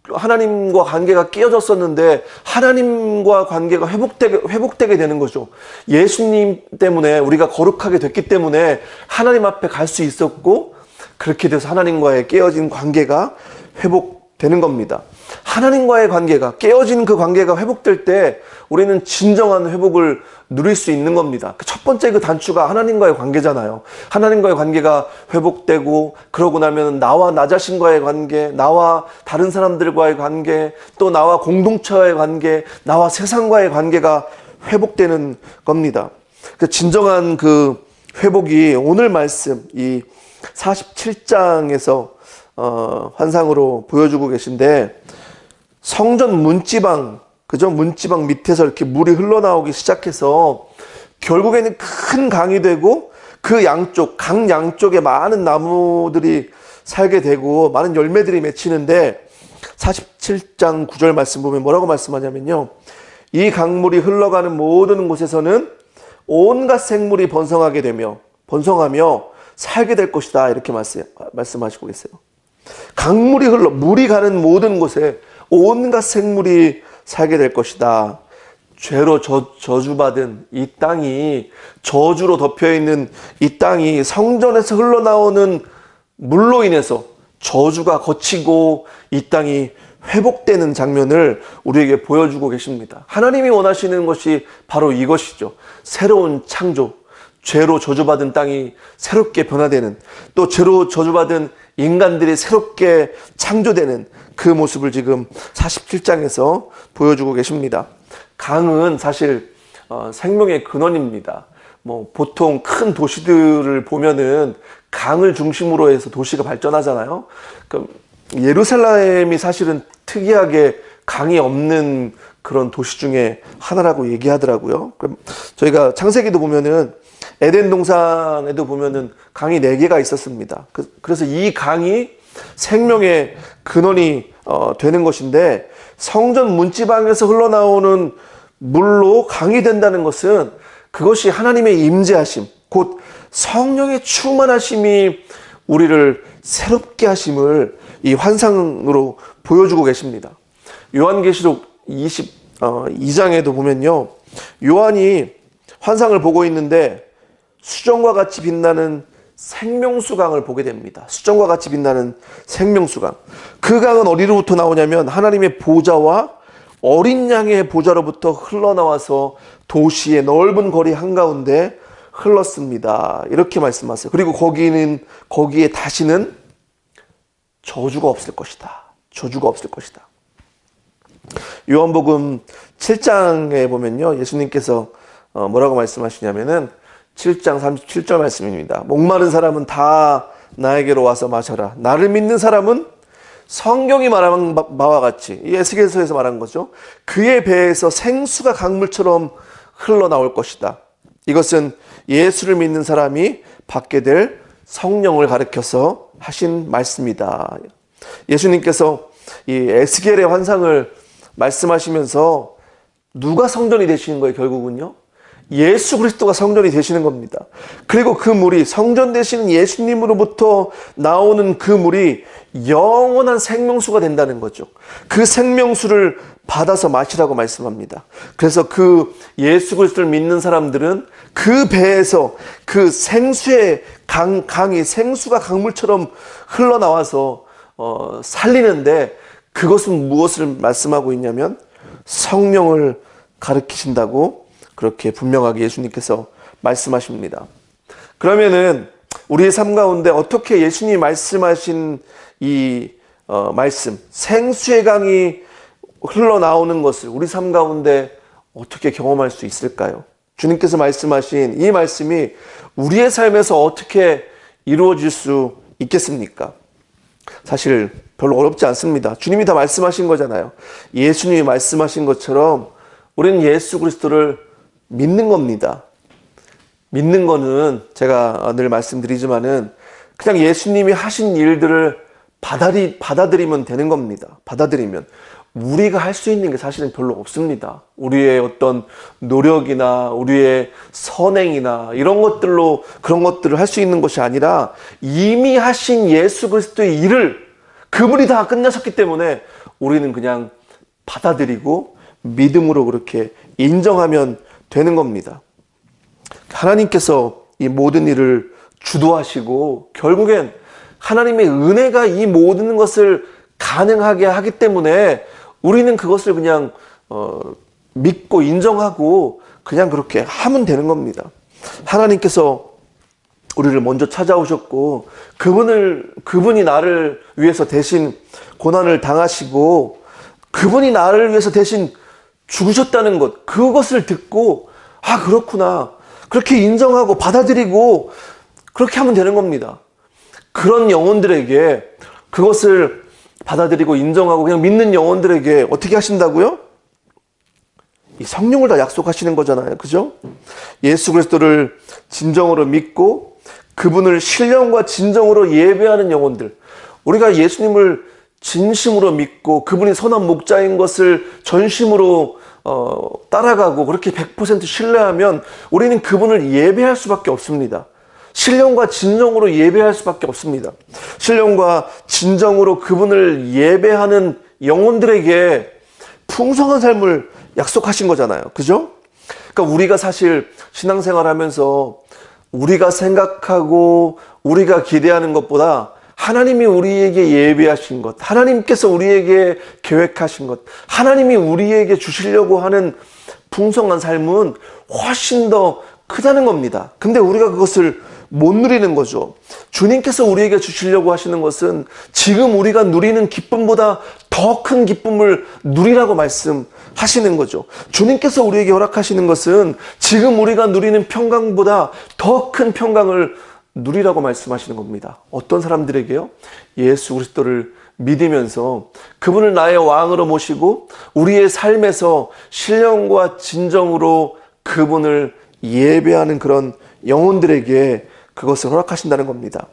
하나님과 관계가 깨어졌었는데 하나님과 관계가 회복되게 되는 거죠. 예수님 때문에 우리가 거룩하게 됐기 때문에 하나님 앞에 갈 수 있었고 그렇게 돼서 하나님과의 깨어진 관계가 회복되는 겁니다. 하나님과의 관계가 깨어진 그 관계가 회복될 때 우리는 진정한 회복을 누릴 수 있는 겁니다. 첫 번째 그 단추가 하나님과의 관계잖아요. 하나님과의 관계가 회복되고 그러고 나면 나와 나 자신과의 관계, 나와 다른 사람들과의 관계, 또 나와 공동체와의 관계, 나와 세상과의 관계가 회복되는 겁니다. 진정한 그 회복이 오늘 말씀 이 47장에서 환상으로 보여주고 계신데, 성전 문지방, 그죠? 문지방 밑에서 이렇게 물이 흘러나오기 시작해서 결국에는 큰 강이 되고, 그 양쪽, 강 양쪽에 많은 나무들이 살게 되고 많은 열매들이 맺히는데, 47장 9절 말씀 보면 뭐라고 말씀하냐면요, 이 강물이 흘러가는 모든 곳에서는 온갖 생물이 번성하며 살게 될 것이다, 이렇게 말씀하시고 계세요. 강물이 물이 가는 모든 곳에 온갖 생물이 살게 될 것이다. 죄로 저주받은 이 땅이, 저주로 덮여있는 이 땅이 성전에서 흘러나오는 물로 인해서 저주가 걷히고 이 땅이 회복되는 장면을 우리에게 보여주고 계십니다. 하나님이 원하시는 것이 바로 이것이죠. 새로운 창조, 죄로 저주받은 땅이 새롭게 변화되는, 또 죄로 저주받은 인간들이 새롭게 창조되는 그 모습을 지금 47장에서 보여주고 계십니다. 강은 사실 생명의 근원입니다. 보통 큰 도시들을 보면은 강을 중심으로 해서 도시가 발전하잖아요. 예루살렘이 사실은 특이하게 강이 없는 그런 도시 중에 하나라고 얘기하더라고요. 저희가 창세기도 보면은 에덴 동산에도 보면은 강이 4개가 있었습니다. 그래서 이 강이 생명의 근원이 되는 것인데, 성전 문지방에서 흘러나오는 물로 강이 된다는 것은 그것이 하나님의 임재하심, 곧 성령의 충만하심이 우리를 새롭게 하심을 이 환상으로 보여주고 계십니다. 요한계시록 22장에도 보면요, 요한이 환상을 보고 있는데 수정과 같이 빛나는 생명수강을 보게 됩니다. 수정과 같이 빛나는 생명수강. 그 강은 어디로부터 나오냐면 하나님의 보좌와 어린 양의 보좌로부터 흘러나와서 도시의 넓은 거리 한가운데 흘렀습니다. 이렇게 말씀하세요. 그리고 거기에 다시는 저주가 없을 것이다. 저주가 없을 것이다. 요한복음 7장에 보면요, 예수님께서 뭐라고 말씀하시냐면은 7장 37절 말씀입니다. 목마른 사람은 다 나에게로 와서 마셔라. 나를 믿는 사람은 성경이 말한 바와 같이, 이 에스겔서에서 말한 거죠, 그의 배에서 생수가 강물처럼 흘러나올 것이다. 이것은 예수를 믿는 사람이 받게 될 성령을 가리켜서 하신 말씀이다. 예수님께서 이 에스겔의 환상을 말씀하시면서 누가 성전이 되시는 거예요? 결국은요, 예수 그리스도가 성전이 되시는 겁니다. 그리고 그 물이, 성전 되시는 예수님으로부터 나오는 그 물이 영원한 생명수가 된다는 거죠. 그 생명수를 받아서 마시라고 말씀합니다. 그래서 그 예수 그리스도를 믿는 사람들은 그 배에서 그 생수의 강이 생수가 강물처럼 흘러나와서 살리는데, 그것은 무엇을 말씀하고 있냐면 성령을 가르치신다고 그렇게 분명하게 예수님께서 말씀하십니다. 그러면은 우리의 삶 가운데 어떻게 예수님이 말씀하신 이 말씀, 생수의 강이 흘러나오는 것을 우리 삶 가운데 어떻게 경험할 수 있을까요? 주님께서 말씀하신 이 말씀이 우리의 삶에서 어떻게 이루어질 수 있겠습니까? 사실 별로 어렵지 않습니다. 주님이 다 말씀하신 거잖아요. 예수님이 말씀하신 것처럼 우리는 예수 그리스도를 믿는 겁니다. 믿는 거는 제가 늘 말씀드리지만은 그냥 예수님이 하신 일들을 받아들이면 되는 겁니다. 받아들이면. 우리가 할 수 있는 게 사실은 별로 없습니다. 우리의 어떤 노력이나 우리의 선행이나 이런 것들로 그런 것들을 할 수 있는 것이 아니라 이미 하신 예수 그리스도의 일을 그분이 다 끝나셨기 때문에 우리는 그냥 받아들이고 믿음으로 그렇게 인정하면 되는 겁니다. 하나님께서 이 모든 일을 주도하시고 결국엔 하나님의 은혜가 이 모든 것을 가능하게 하기 때문에 우리는 그것을 그냥 믿고 인정하고 그냥 그렇게 하면 되는 겁니다. 하나님께서 우리를 먼저 찾아오셨고 그분이 나를 위해서 대신 고난을 당하시고 그분이 나를 위해서 대신 죽으셨다는 것, 그것을 듣고 아 그렇구나 그렇게 인정하고 받아들이고 그렇게 하면 되는 겁니다. 그런 영혼들에게 그것을 받아들이고 인정하고 그냥 믿는 영혼들에게 어떻게 하신다고요? 이 성령을 다 약속하시는 거잖아요. 그죠? 예수 그리스도를 진정으로 믿고 그분을 신령과 진정으로 예배하는 영혼들. 우리가 예수님을 진심으로 믿고 그분이 선한 목자인 것을 전심으로 따라가고 그렇게 100% 신뢰하면 우리는 그분을 예배할 수밖에 없습니다. 신령과 진정으로 예배할 수밖에 없습니다. 신령과 진정으로 그분을 예배하는 영혼들에게 풍성한 삶을 약속하신 거잖아요. 그죠? 그러니까 우리가 사실 신앙생활 하면서 우리가 생각하고 우리가 기대하는 것보다 하나님이 우리에게 예배하신 것, 하나님께서 우리에게 계획하신 것, 하나님이 우리에게 주시려고 하는 풍성한 삶은 훨씬 더 크다는 겁니다. 근데 우리가 그것을 못 누리는 거죠. 주님께서 우리에게 주시려고 하시는 것은 지금 우리가 누리는 기쁨보다 더 큰 기쁨을 누리라고 말씀하시는 거죠. 주님께서 우리에게 허락하시는 것은 지금 우리가 누리는 평강보다 더 큰 평강을 누리라고 말씀하시는 겁니다. 어떤 사람들에게요? 예수 그리스도를 믿으면서 그분을 나의 왕으로 모시고 우리의 삶에서 신령과 진정으로 그분을 예배하는 그런 영혼들에게 그것을 허락하신다는 겁니다.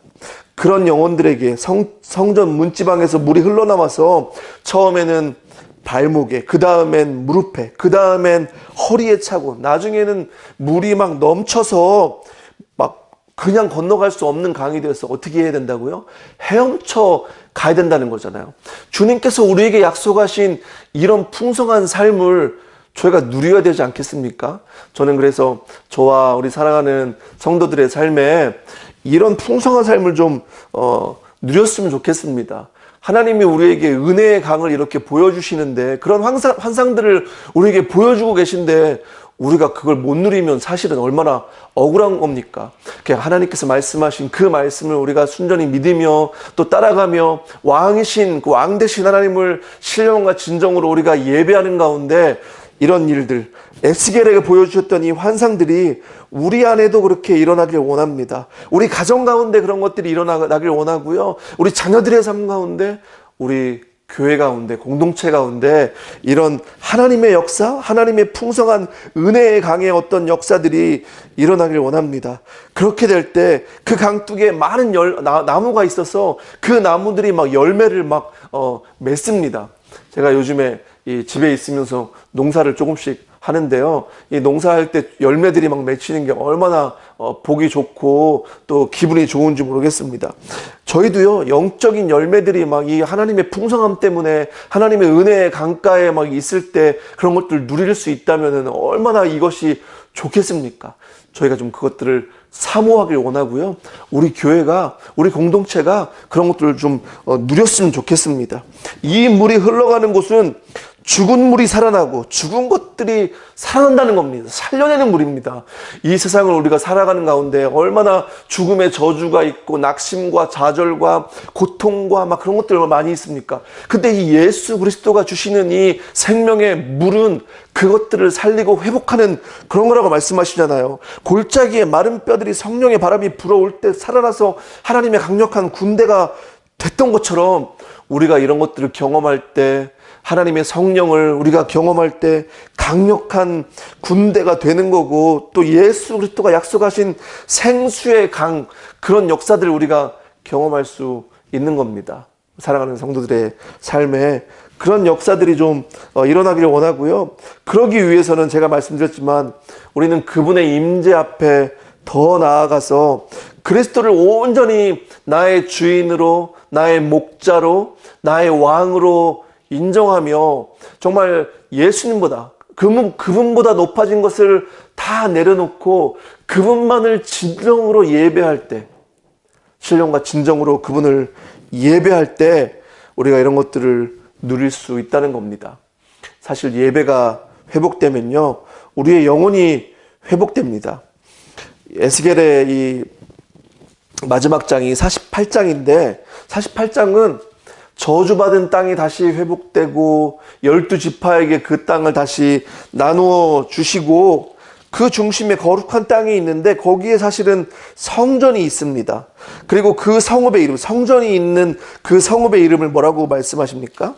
그런 영혼들에게 성전 문지방에서 물이 흘러나와서 처음에는 발목에, 그 다음엔 무릎에, 그 다음엔 허리에 차고 나중에는 물이 막 넘쳐서 막 그냥 건너갈 수 없는 강이 되어서 어떻게 해야 된다고요? 헤엄쳐 가야 된다는 거잖아요. 주님께서 우리에게 약속하신 이런 풍성한 삶을 저희가 누려야 되지 않겠습니까? 저는 그래서 저와 우리 사랑하는 성도들의 삶에 이런 풍성한 삶을 좀 누렸으면 좋겠습니다. 하나님이 우리에게 은혜의 강을 이렇게 보여주시는데 그런 환상들을 우리에게 보여주고 계신데 우리가 그걸 못 누리면 사실은 얼마나 억울한 겁니까? 하나님께서 말씀하신 그 말씀을 우리가 순전히 믿으며 또 따라가며 왕이신 그 왕 되신 하나님을 신령과 진정으로 우리가 예배하는 가운데 이런 일들, 에스겔에게 보여주셨던 이 환상들이 우리 안에도 그렇게 일어나길 원합니다. 우리 가정 가운데 그런 것들이 일어나길 원하고요. 우리 자녀들의 삶 가운데, 우리 교회 가운데, 공동체 가운데 이런 하나님의 역사, 하나님의 풍성한 은혜의 강의 어떤 역사들이 일어나길 원합니다. 그렇게 될 때 그 강둑에 많은 나무가 있어서 그 나무들이 막 열매를 막 맺습니다. 제가 요즘에 이 집에 있으면서 농사를 조금씩 하는데요. 이 농사할 때 열매들이 막 맺히는 게 얼마나 보기 좋고 또 기분이 좋은지 모르겠습니다. 저희도요, 영적인 열매들이 막 이 하나님의 풍성함 때문에 하나님의 은혜의 강가에 막 있을 때 그런 것들 누릴 수 있다면 얼마나 이것이 좋겠습니까? 저희가 좀 그것들을 사모하길 원하고요. 우리 교회가, 우리 공동체가 그런 것들을 좀 누렸으면 좋겠습니다. 이 물이 흘러가는 곳은 죽은 물이 살아나고 죽은 것들이 살아난다는 겁니다. 살려내는 물입니다. 이 세상을 우리가 살아가는 가운데 얼마나 죽음의 저주가 있고 낙심과 좌절과 고통과 막 그런 것들 많이 있습니까? 근데 이 예수 그리스도가 주시는 이 생명의 물은 그것들을 살리고 회복하는 그런 거라고 말씀하시잖아요. 골짜기에 마른 뼈들이 성령의 바람이 불어올 때 살아나서 하나님의 강력한 군대가 됐던 것처럼 우리가 이런 것들을 경험할 때 하나님의 성령을 우리가 경험할 때 강력한 군대가 되는 거고 또 예수 그리스도가 약속하신 생수의 강 그런 역사들을 우리가 경험할 수 있는 겁니다. 사랑하는 성도들의 삶에 그런 역사들이 좀 일어나기를 원하고요. 그러기 위해서는 제가 말씀드렸지만 우리는 그분의 임재 앞에 더 나아가서 그리스도를 온전히 나의 주인으로 나의 목자로 나의 왕으로 인정하며 정말 예수님보다 그분보다 높아진 것을 다 내려놓고 그분만을 진정으로 예배할 때 신령과 진정으로 그분을 예배할 때 우리가 이런 것들을 누릴 수 있다는 겁니다. 사실 예배가 회복되면요 우리의 영혼이 회복됩니다. 에스겔의 이 마지막 장이 48장인데 48장은 저주받은 땅이 다시 회복되고 12지파에게 그 땅을 다시 나누어 주시고 그 중심에 거룩한 땅이 있는데 거기에 사실은 성전이 있습니다. 그리고 그 성읍의 이름, 성전이 있는 그 성읍의 이름을 뭐라고 말씀하십니까?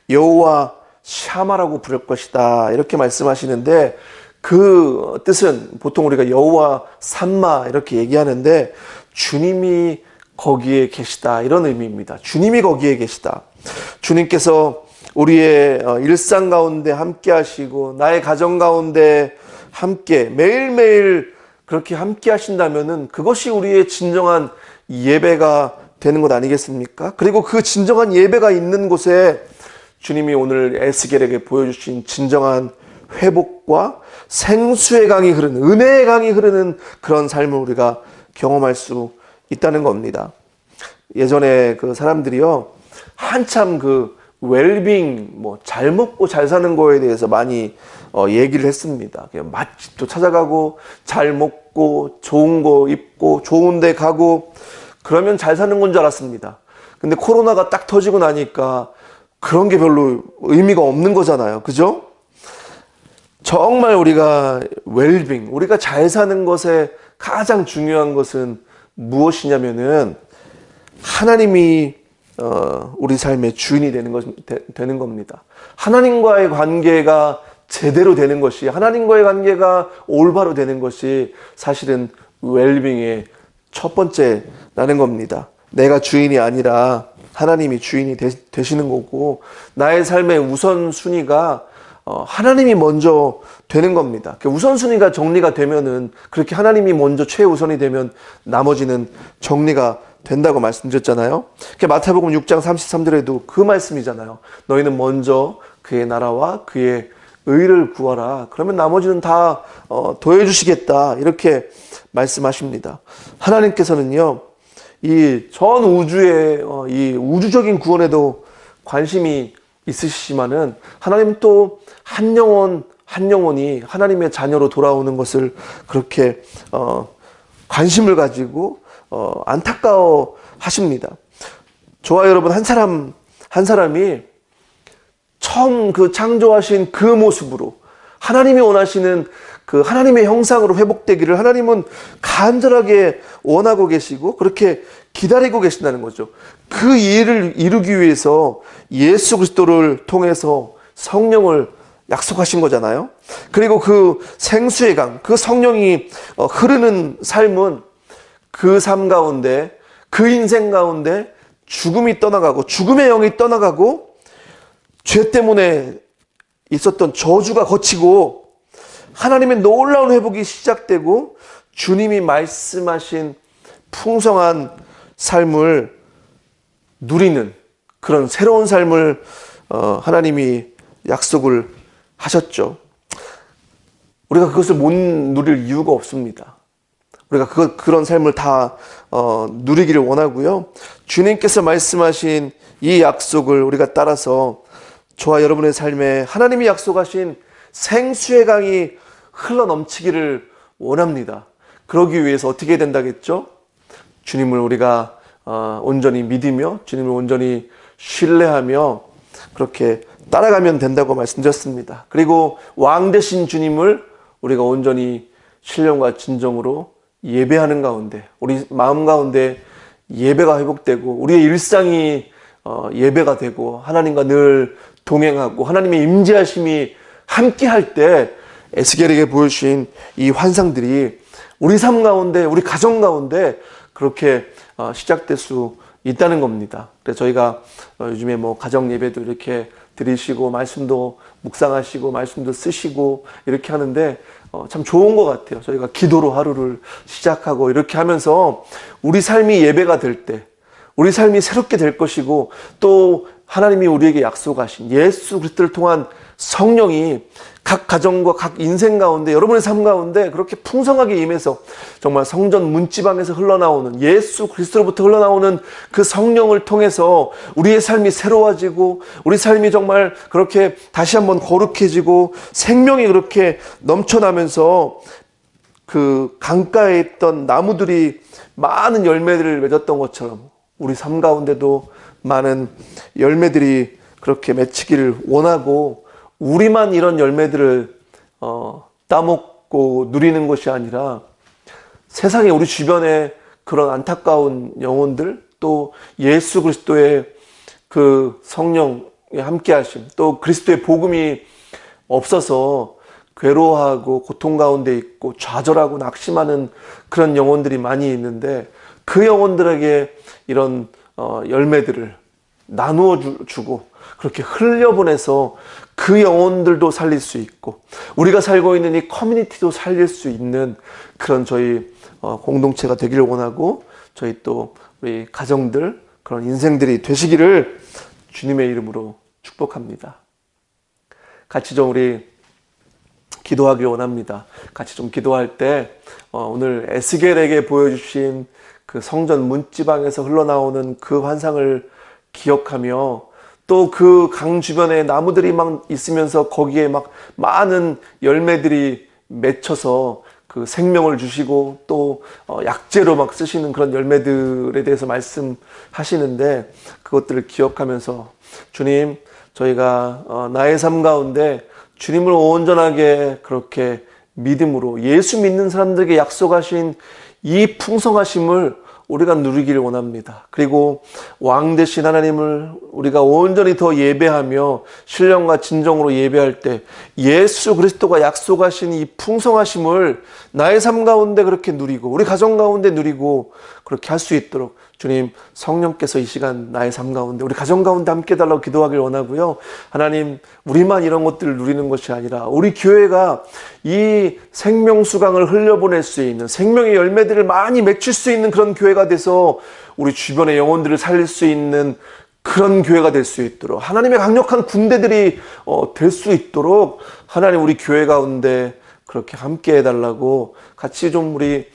여호와 샤마라고 부를 것이다, 이렇게 말씀하시는데, 그 뜻은 보통 우리가 여호와 삼마 이렇게 얘기하는데 주님이 거기에 계시다, 이런 의미입니다. 주님이 거기에 계시다. 주님께서 우리의 일상 가운데 함께 하시고 나의 가정 가운데 함께 매일매일 그렇게 함께 하신다면은 그것이 우리의 진정한 예배가 되는 것 아니겠습니까? 그리고 그 진정한 예배가 있는 곳에 주님이 오늘 에스겔에게 보여주신 진정한 회복과 생수의 강이 흐르는, 은혜의 강이 흐르는 그런 삶을 우리가 경험할 수 있다는 겁니다. 예전에 그 사람들이요, 한참 그 웰빙, 잘 먹고 잘 사는 거에 대해서 많이 얘기를 했습니다. 그냥 맛집도 찾아가고 잘 먹고 좋은 거 입고 좋은 데 가고 그러면 잘 사는 건 줄 알았습니다. 근데 코로나가 딱 터지고 나니까 그런 게 별로 의미가 없는 거잖아요. 그죠? 정말 우리가 웰빙, 우리가 잘 사는 것에 가장 중요한 것은 무엇이냐면은 하나님이 우리 삶의 주인이 되는 겁니다. 하나님과의 관계가 제대로 되는 것이, 하나님과의 관계가 올바로 되는 것이 사실은 웰빙의 첫 번째라는 겁니다. 내가 주인이 아니라 하나님이 주인이 되시는 거고, 나의 삶의 우선순위가 하나님이 먼저 되는 겁니다. 우선순위가 정리가 되면은, 그렇게 하나님이 먼저 최우선이 되면 나머지는 정리가 된다고 말씀드렸잖아요. 마태복음 6장 33절에도 그 말씀이잖아요. 너희는 먼저 그의 나라와 그의 의를 구하라. 그러면 나머지는 다 더해주시겠다. 이렇게 말씀하십니다. 하나님께서는요, 이 전 우주의 이 우주적인 구원에도 관심이 있으시지만은 하나님 또 한 영혼이 하나님의 자녀로 돌아오는 것을 그렇게 관심을 가지고 안타까워 하십니다. 저와 여러분 한 사람이 처음 그 창조하신 그 모습으로 하나님이 원하시는 그 하나님의 형상으로 회복되기를 하나님은 간절하게 원하고 계시고 그렇게 기다리고 계신다는 거죠. 그 일을 이루기 위해서 예수 그리스도를 통해서 성령을 약속하신 거잖아요. 그리고 그 생수의 강, 그 성령이 흐르는 삶은 그 삶 가운데, 그 인생 가운데 죽음이 떠나가고 죽음의 영이 떠나가고 죄 때문에 있었던 저주가 걷히고 하나님의 놀라운 회복이 시작되고 주님이 말씀하신 풍성한 삶을 누리는 그런 새로운 삶을 하나님이 약속을 하셨죠. 우리가 그것을 못 누릴 이유가 없습니다. 우리가 그런 삶을 다 누리기를 원하고요. 주님께서 말씀하신 이 약속을 우리가 따라서 저와 여러분의 삶에 하나님이 약속하신 생수의 강이 흘러넘치기를 원합니다. 그러기 위해서 어떻게 된다겠죠? 주님을 우리가 온전히 믿으며 주님을 온전히 신뢰하며 그렇게 따라가면 된다고 말씀드렸습니다. 그리고 왕 되신 주님을 우리가 온전히 신령과 진정으로 예배하는 가운데, 우리 마음 가운데 예배가 회복되고 우리의 일상이 예배가 되고 하나님과 늘 동행하고 하나님의 임재하심이 함께 할 때 에스겔에게 보여주신 이 환상들이 우리 삶 가운데, 우리 가정 가운데 그렇게 시작될 수 있다는 겁니다. 그래서 저희가 요즘에 가정 예배도 이렇게 드리시고 말씀도 묵상하시고 말씀도 쓰시고 이렇게 하는데 참 좋은 것 같아요. 저희가 기도로 하루를 시작하고 이렇게 하면서 우리 삶이 예배가 될 때 우리 삶이 새롭게 될 것이고 또 하나님이 우리에게 약속하신 예수 그리스도를 통한 성령이 각 가정과 각 인생 가운데 여러분의 삶 가운데 그렇게 풍성하게 임해서 정말 성전 문지방에서 흘러나오는 예수 그리스도로부터 흘러나오는 그 성령을 통해서 우리의 삶이 새로워지고 우리 삶이 정말 그렇게 다시 한번 거룩해지고 생명이 그렇게 넘쳐나면서 그 강가에 있던 나무들이 많은 열매들을 맺었던 것처럼 우리 삶 가운데도 많은 열매들이 그렇게 맺히기를 원하고 우리만 이런 열매들을 따먹고 받고 누리는 것이 아니라 세상에 우리 주변에 그런 안타까운 영혼들, 또 예수 그리스도의 그 성령의 함께하심, 또 그리스도의 복음이 없어서 괴로워하고 고통 가운데 있고 좌절하고 낙심하는 그런 영혼들이 많이 있는데, 그 영혼들에게 이런 열매들을 나누어 주고 그렇게 흘려보내서 그 영혼들도 살릴 수 있고, 우리가 살고 있는 이 커뮤니티도 살릴 수 있는 그런 저희 공동체가 되기를 원하고, 저희 또 우리 가정들, 그런 인생들이 되시기를 주님의 이름으로 축복합니다. 같이 좀 우리 기도하길 원합니다. 같이 좀 기도할 때 오늘 에스겔에게 보여주신 그 성전 문지방에서 흘러나오는 그 환상을 기억하며, 또 그 강 주변에 나무들이 막 있으면서 거기에 막 많은 열매들이 맺혀서 그 생명을 주시고, 또 약재로 막 쓰시는 그런 열매들에 대해서 말씀하시는데, 그것들을 기억하면서 주님, 저희가 나의 삶 가운데 주님을 온전하게 그렇게 믿음으로 예수 믿는 사람들에게 약속하신 이 풍성하심을 우리가 누리기를 원합니다. 그리고 왕 되신 하나님을 우리가 온전히 더 예배하며 신령과 진정으로 예배할 때 예수 그리스도가 약속하신 이 풍성하심을 나의 삶 가운데 그렇게 누리고, 우리 가정 가운데 누리고, 그렇게 할 수 있도록 주님, 성령께서 이 시간 나의 삶 가운데, 우리 가정 가운데 함께 달라고 기도하길 원하고요. 하나님, 우리만 이런 것들을 누리는 것이 아니라 우리 교회가 이 생명수강을 흘려보낼 수 있는, 생명의 열매들을 많이 맺힐 수 있는 그런 교회가 돼서 우리 주변의 영혼들을 살릴 수 있는 그런 교회가 될 수 있도록, 하나님의 강력한 군대들이 될 수 있도록 하나님, 우리 교회 가운데 그렇게 함께 해달라고 같이 좀 우리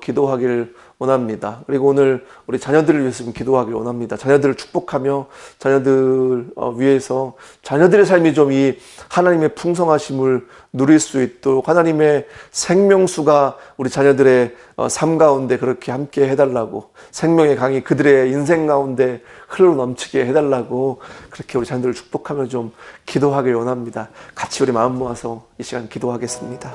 기도하길 원합니다. 그리고 오늘 우리 자녀들을 위해서 좀 기도하길 원합니다. 자녀들을 축복하며 자녀들 위해서 자녀들의 삶이 좀 이 하나님의 풍성하심을 누릴 수 있도록 하나님의 생명수가 우리 자녀들의 삶 가운데 그렇게 함께 해달라고, 생명의 강이 그들의 인생 가운데 흘러 넘치게 해달라고, 그렇게 우리 자녀들을 축복하며 좀 기도하길 원합니다. 같이 우리 마음 모아서 이 시간 기도하겠습니다.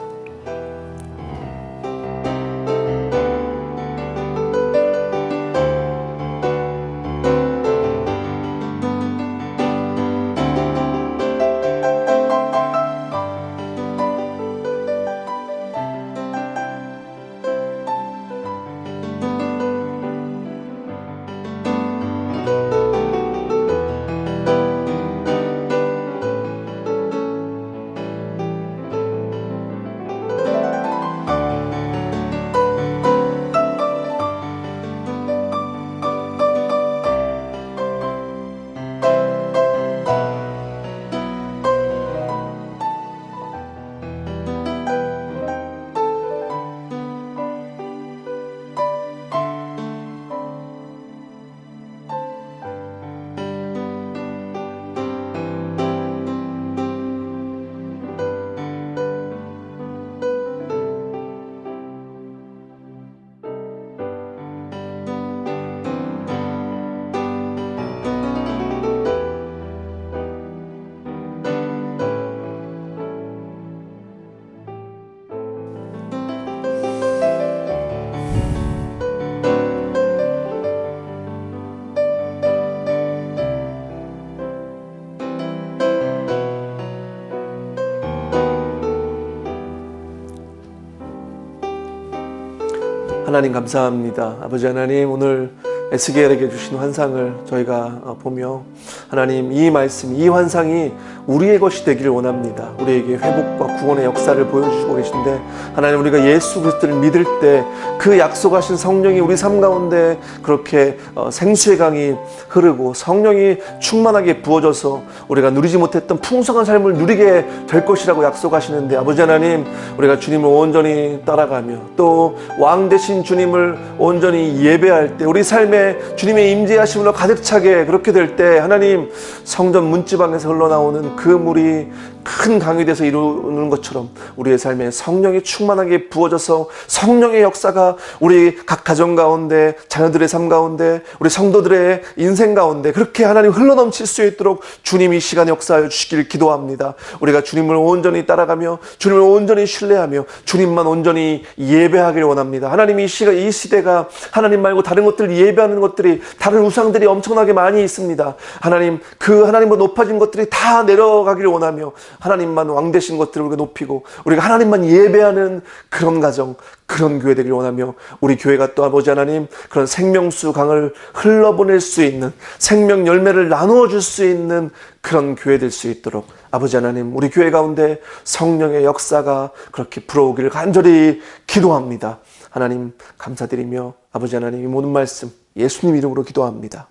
하나님 감사합니다. 아버지 하나님, 오늘 에스겔에게 주신 환상을 저희가 보며 하나님, 이 말씀, 이 환상이 우리의 것이 되기를 원합니다. 우리에게 회복과 구원의 역사를 보여주시고 계신데, 하나님, 우리가 예수 그리스도를 믿을 때 그 약속하신 성령이 우리 삶 가운데 그렇게 생수의 강이 흐르고 성령이 충만하게 부어져서 우리가 누리지 못했던 풍성한 삶을 누리게 될 것이라고 약속하시는데, 아버지 하나님, 우리가 주님을 온전히 따라가며 또 왕 되신 주님을 온전히 예배할 때 우리 삶에 주님의 임재하심으로 가득 차게 그렇게 될 때 하나님 성전 문지방에서 흘러나오는 그 물이 큰 강이 돼서 이루는 것처럼 우리의 삶에 성령이 충만하게 부어져서 성령의 역사가 우리 각 가정 가운데, 자녀들의 삶 가운데, 우리 성도들의 인생 가운데 그렇게 하나님 흘러넘칠 수 있도록 주님이 이 시간에 역사하여 주시기를 기도합니다. 우리가 주님을 온전히 따라가며 주님을 온전히 신뢰하며 주님만 온전히 예배하기를 원합니다. 하나님 이 시대가 하나님 말고 다른 것들 예배하는 것들이, 다른 우상들이 엄청나게 많이 있습니다. 하나님, 그 하나님보다 높아진 것들이 다 내려가기를 원하며 하나님만 왕 되신 것들을 우리가 높이고 우리가 하나님만 예배하는 그런 가정, 그런 교회 되기를 원하며 우리 교회가 또 아버지 하나님 그런 생명수 강을 흘러보낼 수 있는, 생명 열매를 나누어 줄 수 있는 그런 교회 될 수 있도록 아버지 하나님 우리 교회 가운데 성령의 역사가 그렇게 불어오기를 간절히 기도합니다. 하나님 감사드리며 아버지 하나님 이 모든 말씀 예수님 이름으로 기도합니다.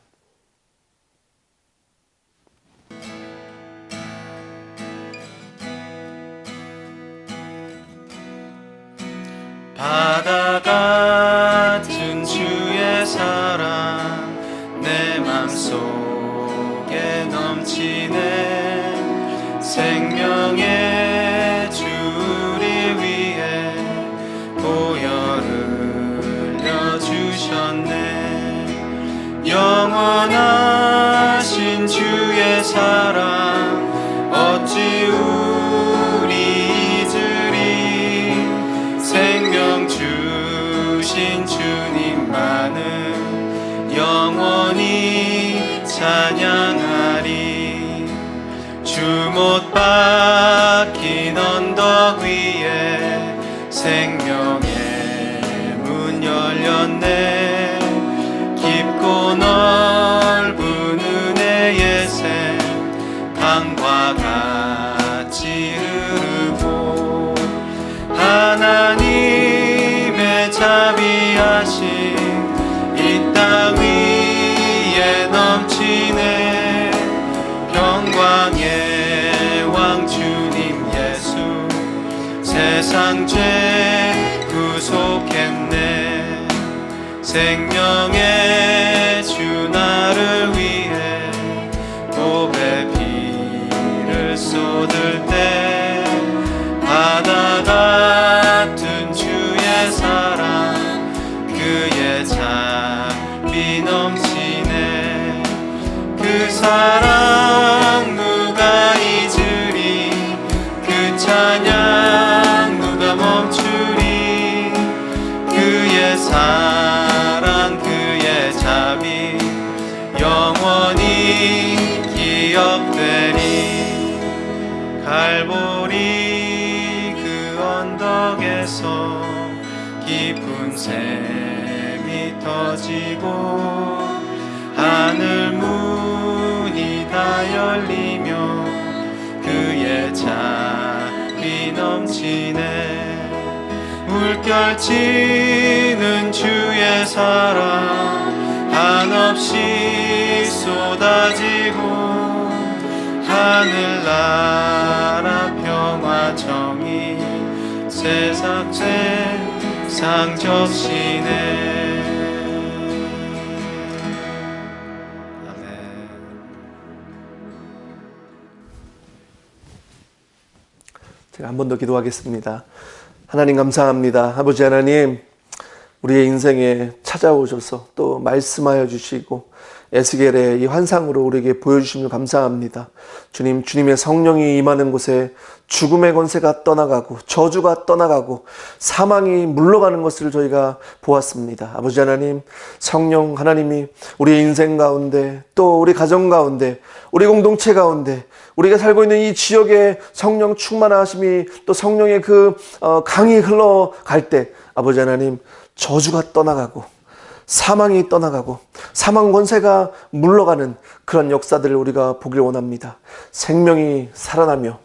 바다 같은 주의 사랑 내 맘속에 넘치네. 생명의 주를 위해 보혈 흘려주셨네. 영원하신 주의 사랑 어찌 우리 잊으리. 생명 주신 주님만은 영원히 찬양하리. 주 못 박힌 언덕 위에 생명의 문 열렸네. 깊고 넓은 은혜의 샘 강과 같이 흐르고 하나님의 자비하심 이 땅 위에 넘치네. 평강의 왕 주님 예수 세상 죄 구속했네. 생명의 주 나를 위해 보배 피를 쏟을 때 바다 같은 주의 사랑 그의 자비 넘치네. 그 사랑 누가 잊으리. 그 찬양 누가 멈추리. 그의 사랑 그의 자비 영원히 기억되리. 갈보리 그 언덕에서 깊은 샘이 터지고 하늘 문이 다 열리며 그의 자비 넘치네. 물결치는 주의 사랑 한없이 쏟아지고 하늘나라 평화 정의 세상 접시네. 아멘. 제가 한 번 더 기도하겠습니다. 하나님 감사합니다. 아버지 하나님 우리의 인생에 찾아오셔서 또 말씀하여 주시고 에스겔의 이 환상으로 우리에게 보여주심을 감사합니다. 주님, 주님의 성령이 임하는 곳에 죽음의 권세가 떠나가고 저주가 떠나가고 사망이 물러가는 것을 저희가 보았습니다. 아버지 하나님, 성령 하나님이 우리의 인생 가운데 또 우리 가정 가운데 우리 공동체 가운데 우리가 살고 있는 이 지역에 성령 충만하심이 또 성령의 그 강이 흘러갈 때 아버지 하나님 저주가 떠나가고 사망이 떠나가고 사망 권세가 물러가는 그런 역사들을 우리가 보길 원합니다. 생명이 살아나며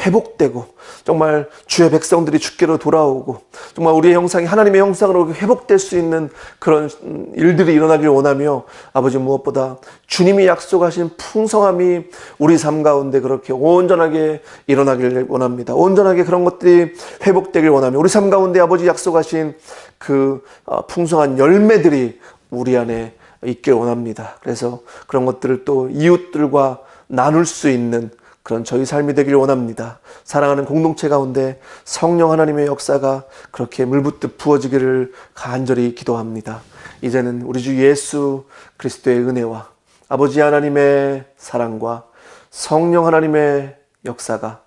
회복되고 정말 주의 백성들이 주께로 돌아오고 정말 우리의 형상이 하나님의 형상으로 회복될 수 있는 그런 일들이 일어나길 원하며 아버지 무엇보다 주님이 약속하신 풍성함이 우리 삶 가운데 그렇게 온전하게 일어나길 원합니다. 온전하게 그런 것들이 회복되길 원하며 우리 삶 가운데 아버지 약속하신 그 풍성한 열매들이 우리 안에 있길 원합니다. 그래서 그런 것들을 또 이웃들과 나눌 수 있는 그런 저희 삶이 되길 원합니다. 사랑하는 공동체 가운데 성령 하나님의 역사가 그렇게 물붓듯 부어지기를 간절히 기도합니다. 이제는 우리 주 예수 그리스도의 은혜와 아버지 하나님의 사랑과 성령 하나님의 역사가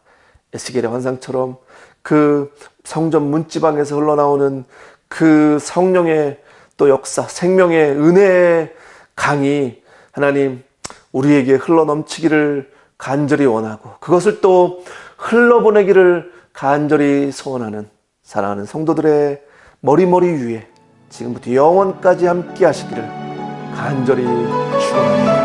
에스겔의 환상처럼 그 성전 문지방에서 흘러나오는 그 성령의 또 역사, 생명의 은혜의 강이 하나님 우리에게 흘러넘치기를 간절히 원하고 그것을 또 흘러보내기를 간절히 소원하는 사랑하는 성도들의 머리머리 위에 지금부터 영원까지 함께 하시기를 간절히 축원합니다.